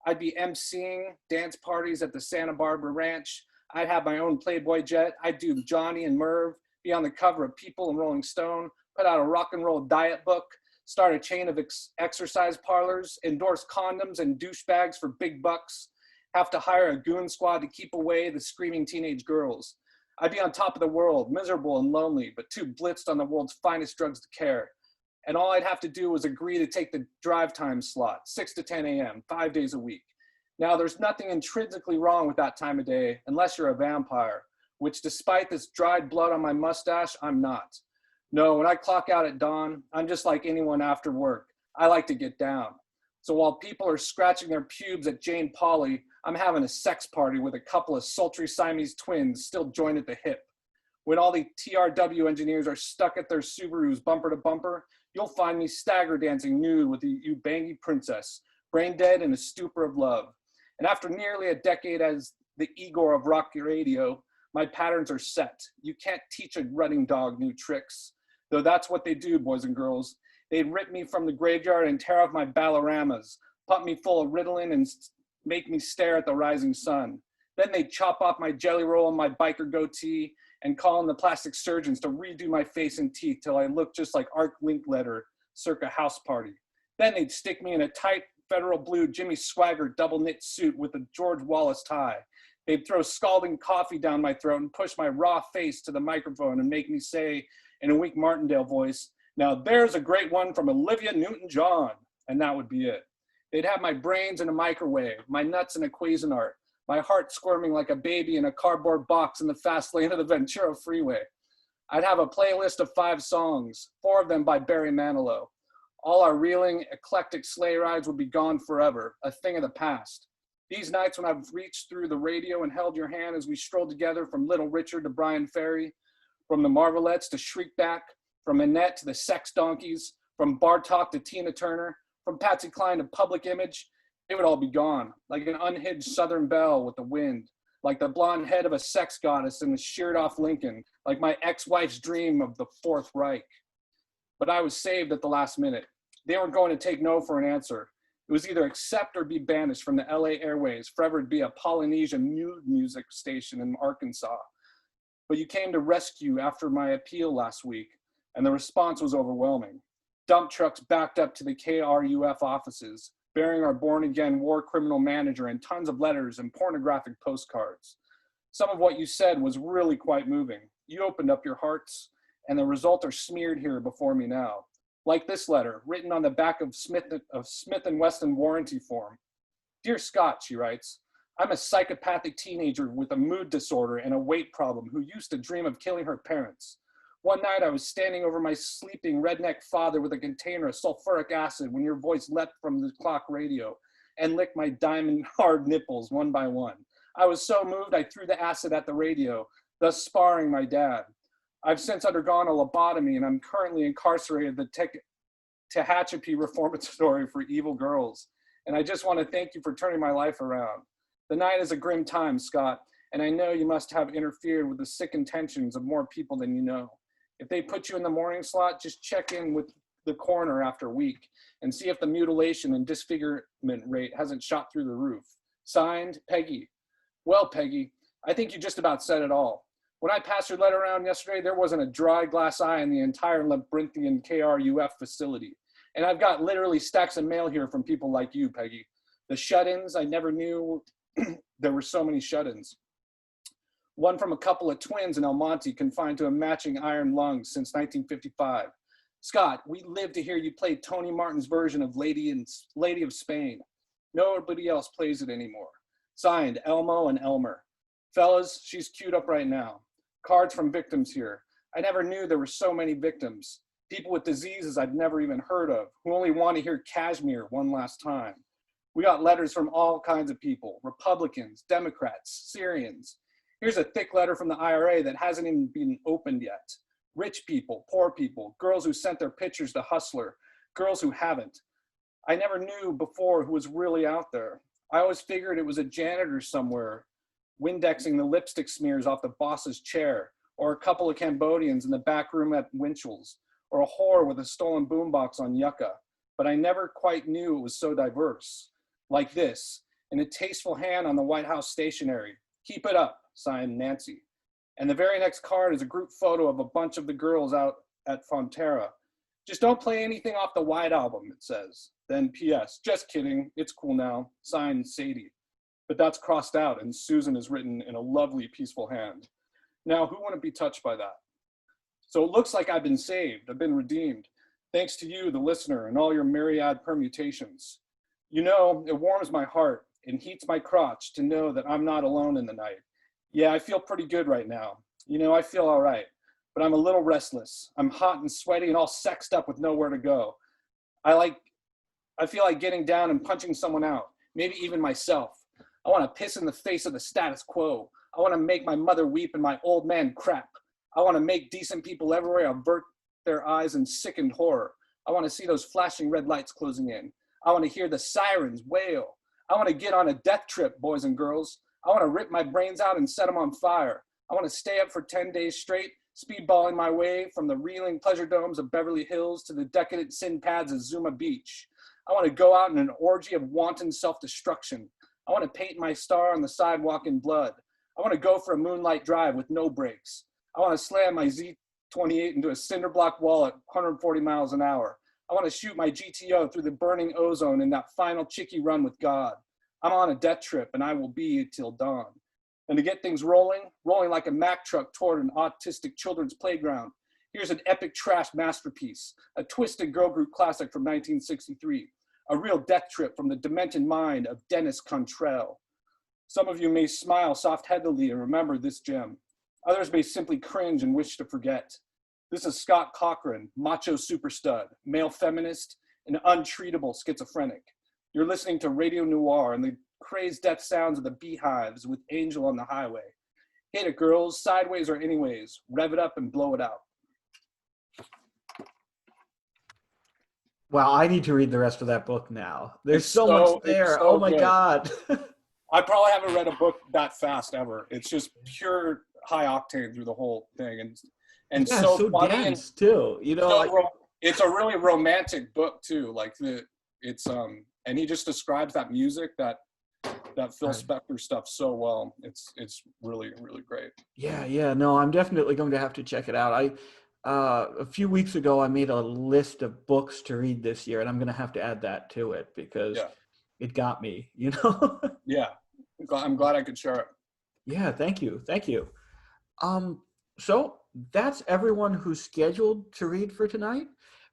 I'd be emceeing dance parties at the Santa Barbara Ranch. I'd have my own Playboy jet. I'd do Johnny and Merv, be on the cover of People and Rolling Stone, put out a rock and roll diet book, start a chain of exercise parlors, endorse condoms and douchebags for big bucks, have to hire a goon squad to keep away the screaming teenage girls. I'd be on top of the world, miserable and lonely, but too blitzed on the world's finest drugs to care. And all I'd have to do was agree to take the drive time slot, 6 to 10 a.m., 5 days a week. Now, there's nothing intrinsically wrong with that time of day, unless you're a vampire, which despite this dried blood on my mustache, I'm not. No, when I clock out at dawn, I'm just like anyone after work. I like to get down. So while people are scratching their pubes at Jane Pauley, I'm having a sex party with a couple of sultry Siamese twins still joined at the hip. When all the TRW engineers are stuck at their Subarus bumper to bumper, you'll find me stagger dancing nude with the Ubangi princess, brain dead in a stupor of love. And after nearly a decade as the Igor of rock radio, my patterns are set. You can't teach a running dog new tricks. Though that's what they do, boys and girls. They'd rip me from the graveyard and tear off my Ballaramas, pump me full of Ritalin and make me stare at the rising sun. Then they'd chop off my jelly roll and my biker goatee and call in the plastic surgeons to redo my face and teeth till I looked just like Art Linkletter circa House Party. Then they'd stick me in a tight Federal Blue Jimmy Swaggart double knit suit with a George Wallace tie. They'd throw scalding coffee down my throat and push my raw face to the microphone and make me say in a weak Martindale voice, "Now there's a great one from Olivia Newton-John," and that would be it. They'd have my brains in a microwave, my nuts in a Cuisinart, my heart squirming like a baby in a cardboard box in the fast lane of the Ventura Freeway. I'd have a playlist of 5 songs, 4 of them by Barry Manilow. All our reeling, eclectic sleigh rides would be gone forever, a thing of the past. These nights when I've reached through the radio and held your hand as we strolled together from Little Richard to Brian Ferry, from the Marvelettes to Shriekback, from Annette to the sex donkeys, from Bartok to Tina Turner, from Patsy Cline to Public Image, it would all be gone, like an unhinged Southern belle with the wind, like the blonde head of a sex goddess in the sheared-off Lincoln, like my ex-wife's dream of the Fourth Reich. But I was saved at the last minute. They weren't going to take no for an answer. It was either accept or be banished from the LA airways, forever to be a Polynesian nude music station in Arkansas. But you came to rescue after my appeal last week, and the response was overwhelming. Dump trucks backed up to the KRUF offices, bearing our born-again war criminal manager and tons of letters and pornographic postcards. Some of what you said was really quite moving. You opened up your hearts, and the results are smeared here before me now. Like this letter, written on the back of Smith & Wesson warranty form. Dear Scott, she writes, I'm a psychopathic teenager with a mood disorder and a weight problem who used to dream of killing her parents. One night I was standing over my sleeping redneck father with a container of sulfuric acid when your voice leapt from the clock radio and licked my diamond hard nipples one by one. I was so moved I threw the acid at the radio, thus sparring my dad. I've since undergone a lobotomy and I'm currently incarcerated at the Tehachapi Reformatory for Evil Girls. And I just want to thank you for turning my life around. The night is a grim time, Scott, and I know you must have interfered with the sick intentions of more people than you know. If they put you in the morning slot, just check in with the coroner after a week and see if the mutilation and disfigurement rate hasn't shot through the roof. Signed, Peggy. Well, Peggy, I think you just about said it all. When I passed your letter around yesterday, there wasn't a dry glass eye in the entire labyrinthian KRUF facility. And I've got literally stacks of mail here from people like you, Peggy. The shut-ins, I never knew there were so many shut-ins. One from a couple of twins in El Monte confined to a matching iron lung since 1955. Scott, we live to hear you play Tony Martin's version of Lady of Spain. Nobody else plays it anymore. Signed, Elmo and Elmer. Fellas, she's queued up right now. Cards from victims here. I never knew there were so many victims. People with diseases I've never even heard of, who only want to hear Kashmir one last time. We got letters from all kinds of people, Republicans, Democrats, Syrians. Here's a thick letter from the IRA that hasn't even been opened yet. Rich people, poor people, girls who sent their pictures to Hustler, girls who haven't. I never knew before who was really out there. I always figured it was a janitor somewhere, Windexing the lipstick smears off the boss's chair, or a couple of Cambodians in the back room at Winchell's, or a whore with a stolen boombox on Yucca. But I never quite knew it was so diverse. Like this, in a tasteful hand on the White House stationery. Keep it up, signed Nancy. And the very next card is a group photo of a bunch of the girls out at Fonterra. Just don't play anything off the White Album, it says. Then P.S. Just kidding, it's cool now, signed Sadie. But that's crossed out and Susan is written in a lovely, peaceful hand. Now, who wouldn't be touched by that? So it looks like I've been saved, I've been redeemed. Thanks to you, the listener, and all your myriad permutations. You know, it warms my heart and heats my crotch to know that I'm not alone in the night. Yeah, I feel pretty good right now. You know, I feel all right, but I'm a little restless. I'm hot and sweaty and all sexed up with nowhere to go. I feel like getting down and punching someone out, maybe even myself. I want to piss in the face of the status quo. I want to make my mother weep and my old man crap. I want to make decent people everywhere avert their eyes in sickened horror. I want to see those flashing red lights closing in. I want to hear the sirens wail. I want to get on a death trip, boys and girls. I want to rip my brains out and set them on fire. I want to stay up for 10 days straight, speedballing my way from the reeling pleasure domes of Beverly Hills to the decadent sin pads of Zuma Beach. I want to go out in an orgy of wanton self-destruction. I want to paint my star on the sidewalk in blood. I want to go for a moonlight drive with no brakes. I want to slam my Z28 into a cinder block wall at 140 miles an hour. I want to shoot my GTO through the burning ozone in that final chicky run with God. I'm on a death trip and I will be till dawn. And to get things rolling like a Mack truck toward an autistic children's playground, here's an epic trash masterpiece, a twisted girl group classic from 1963, a real death trip from the demented mind of Dennis Contrell. Some of you may smile soft-headedly and remember this gem. Others may simply cringe and wish to forget. This is Scott Cochran, macho super stud, male feminist, and untreatable schizophrenic. You're listening to Radio Noir and the crazed death sounds of the beehives with Angel on the Highway. Hit it, girls, sideways or anyways. Rev it up and blow it out. Wow, I need to read the rest of that book now. There's It's so much it's there. so Oh my good. God. I probably haven't read a book that fast ever. It's just pure high octane through the whole thing, and Yeah, so so funny and dense too. You know, so like it's a really romantic book too. Like it's and he just describes that music, that Phil Right. Spector stuff so well. It's really really great. yeah. No, I'm definitely going to have to check it out. A few weeks ago, I made a list of books to read this year, and I'm going to have to add that to it because Yeah, it got me. You know. yeah. I'm glad I could share it. Yeah. Thank you. So that's everyone who's scheduled to read for tonight.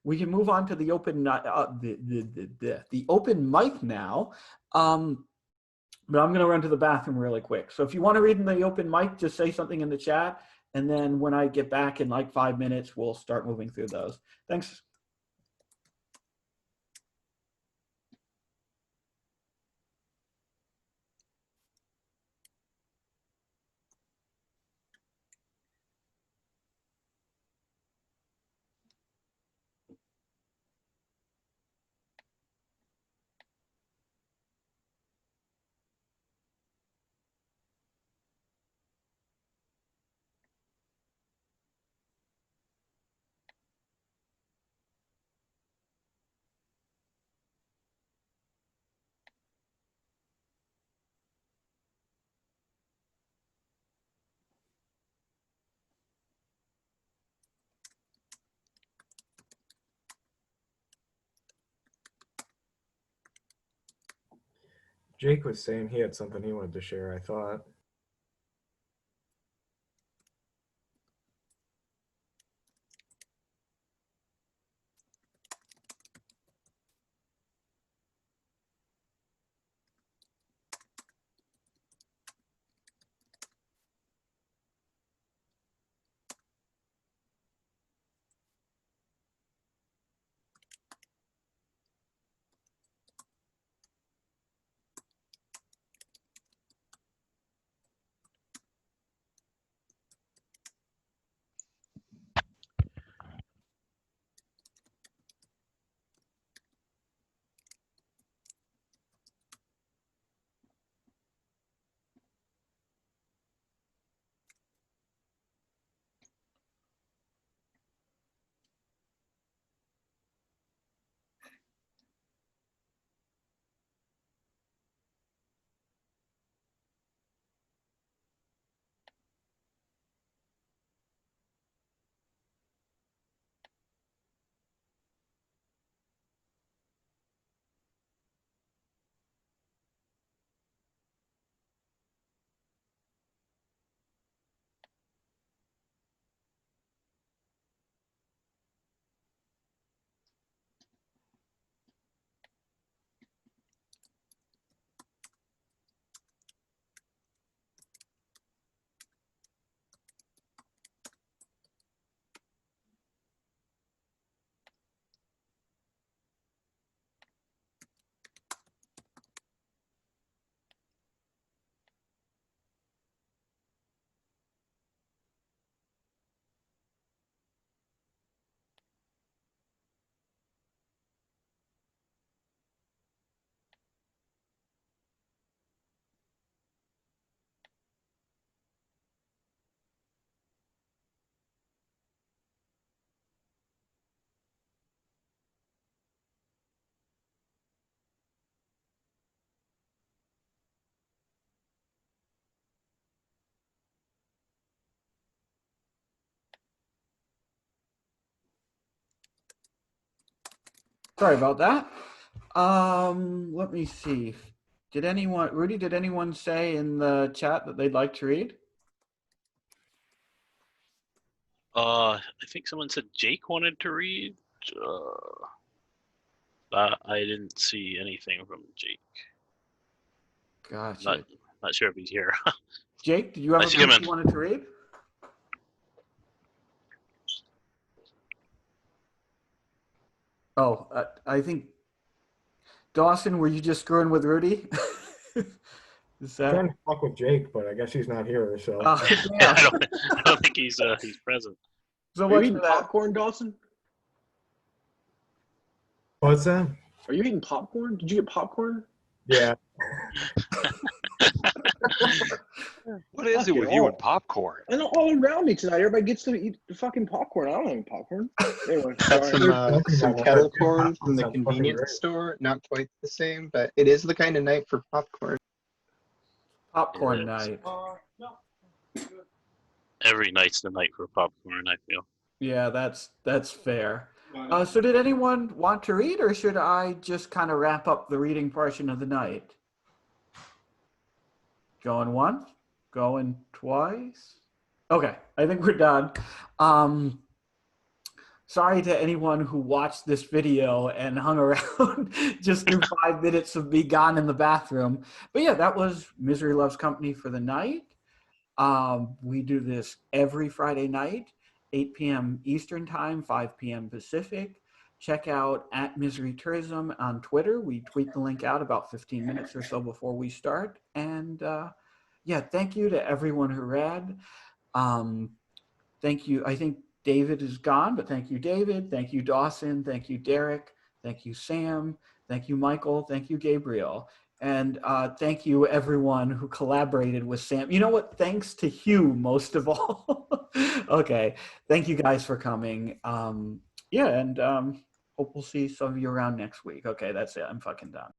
We can move on to the open the open mic now. But I'm going to run to the bathroom really quick. So if you want to read in the open mic, just say something in the chat. And then when I get back in like 5 minutes, we'll start moving through those. Thanks. Jake was saying he had something he wanted to share, I thought. Sorry about that. Let me see. Rudy, did anyone say in the chat that they'd like to read? I think someone said Jake wanted to read. I didn't see anything from Jake. Gotcha. Not sure if he's here. Jake, did you have I a see him book in. you wanted to read? Oh, I think Dawson, were you just screwing with Rudy? Is I'm that? trying to fuck with Jake, but I guess he's not here, so. Yeah. I don't think he's present. So Are you what's eating that? popcorn, Dawson? What's that? Are you eating popcorn? Did you get popcorn? Yeah. What is it with you and popcorn? And all around me tonight, everybody gets to eat the fucking popcorn. I don't have any popcorn. Anyway, sorry. Some kettle corn from the convenience store. Not quite the same, but it is the kind of night for popcorn. Popcorn night. Every night's the night for popcorn, I feel. Yeah, that's fair. So did anyone want to read, or should I just kind of wrap up the reading portion of the night? Going once, going twice. Okay, I think we're done. Sorry to anyone who watched this video and hung around just through 5 minutes of me gone in the bathroom. But yeah, that was Misery Loves Company for the night. We do this every Friday night, 8 p.m. Eastern Time, 5 p.m. Pacific. Check out @MiseryTourism on Twitter. We tweet the link out about 15 minutes or so before we start. And yeah, thank you to everyone who read. Thank you. I think David is gone, but thank you, David. Thank you, Dawson. Thank you, Derek. Thank you, Sam. Thank you, Michael. Thank you, Gabriel. And thank you, everyone who collaborated with Sam. You know what? Thanks to Hugh, most of all. Okay. Thank you guys for coming. Yeah, and hope we'll see some of you around next week. Okay, that's it. I'm fucking done.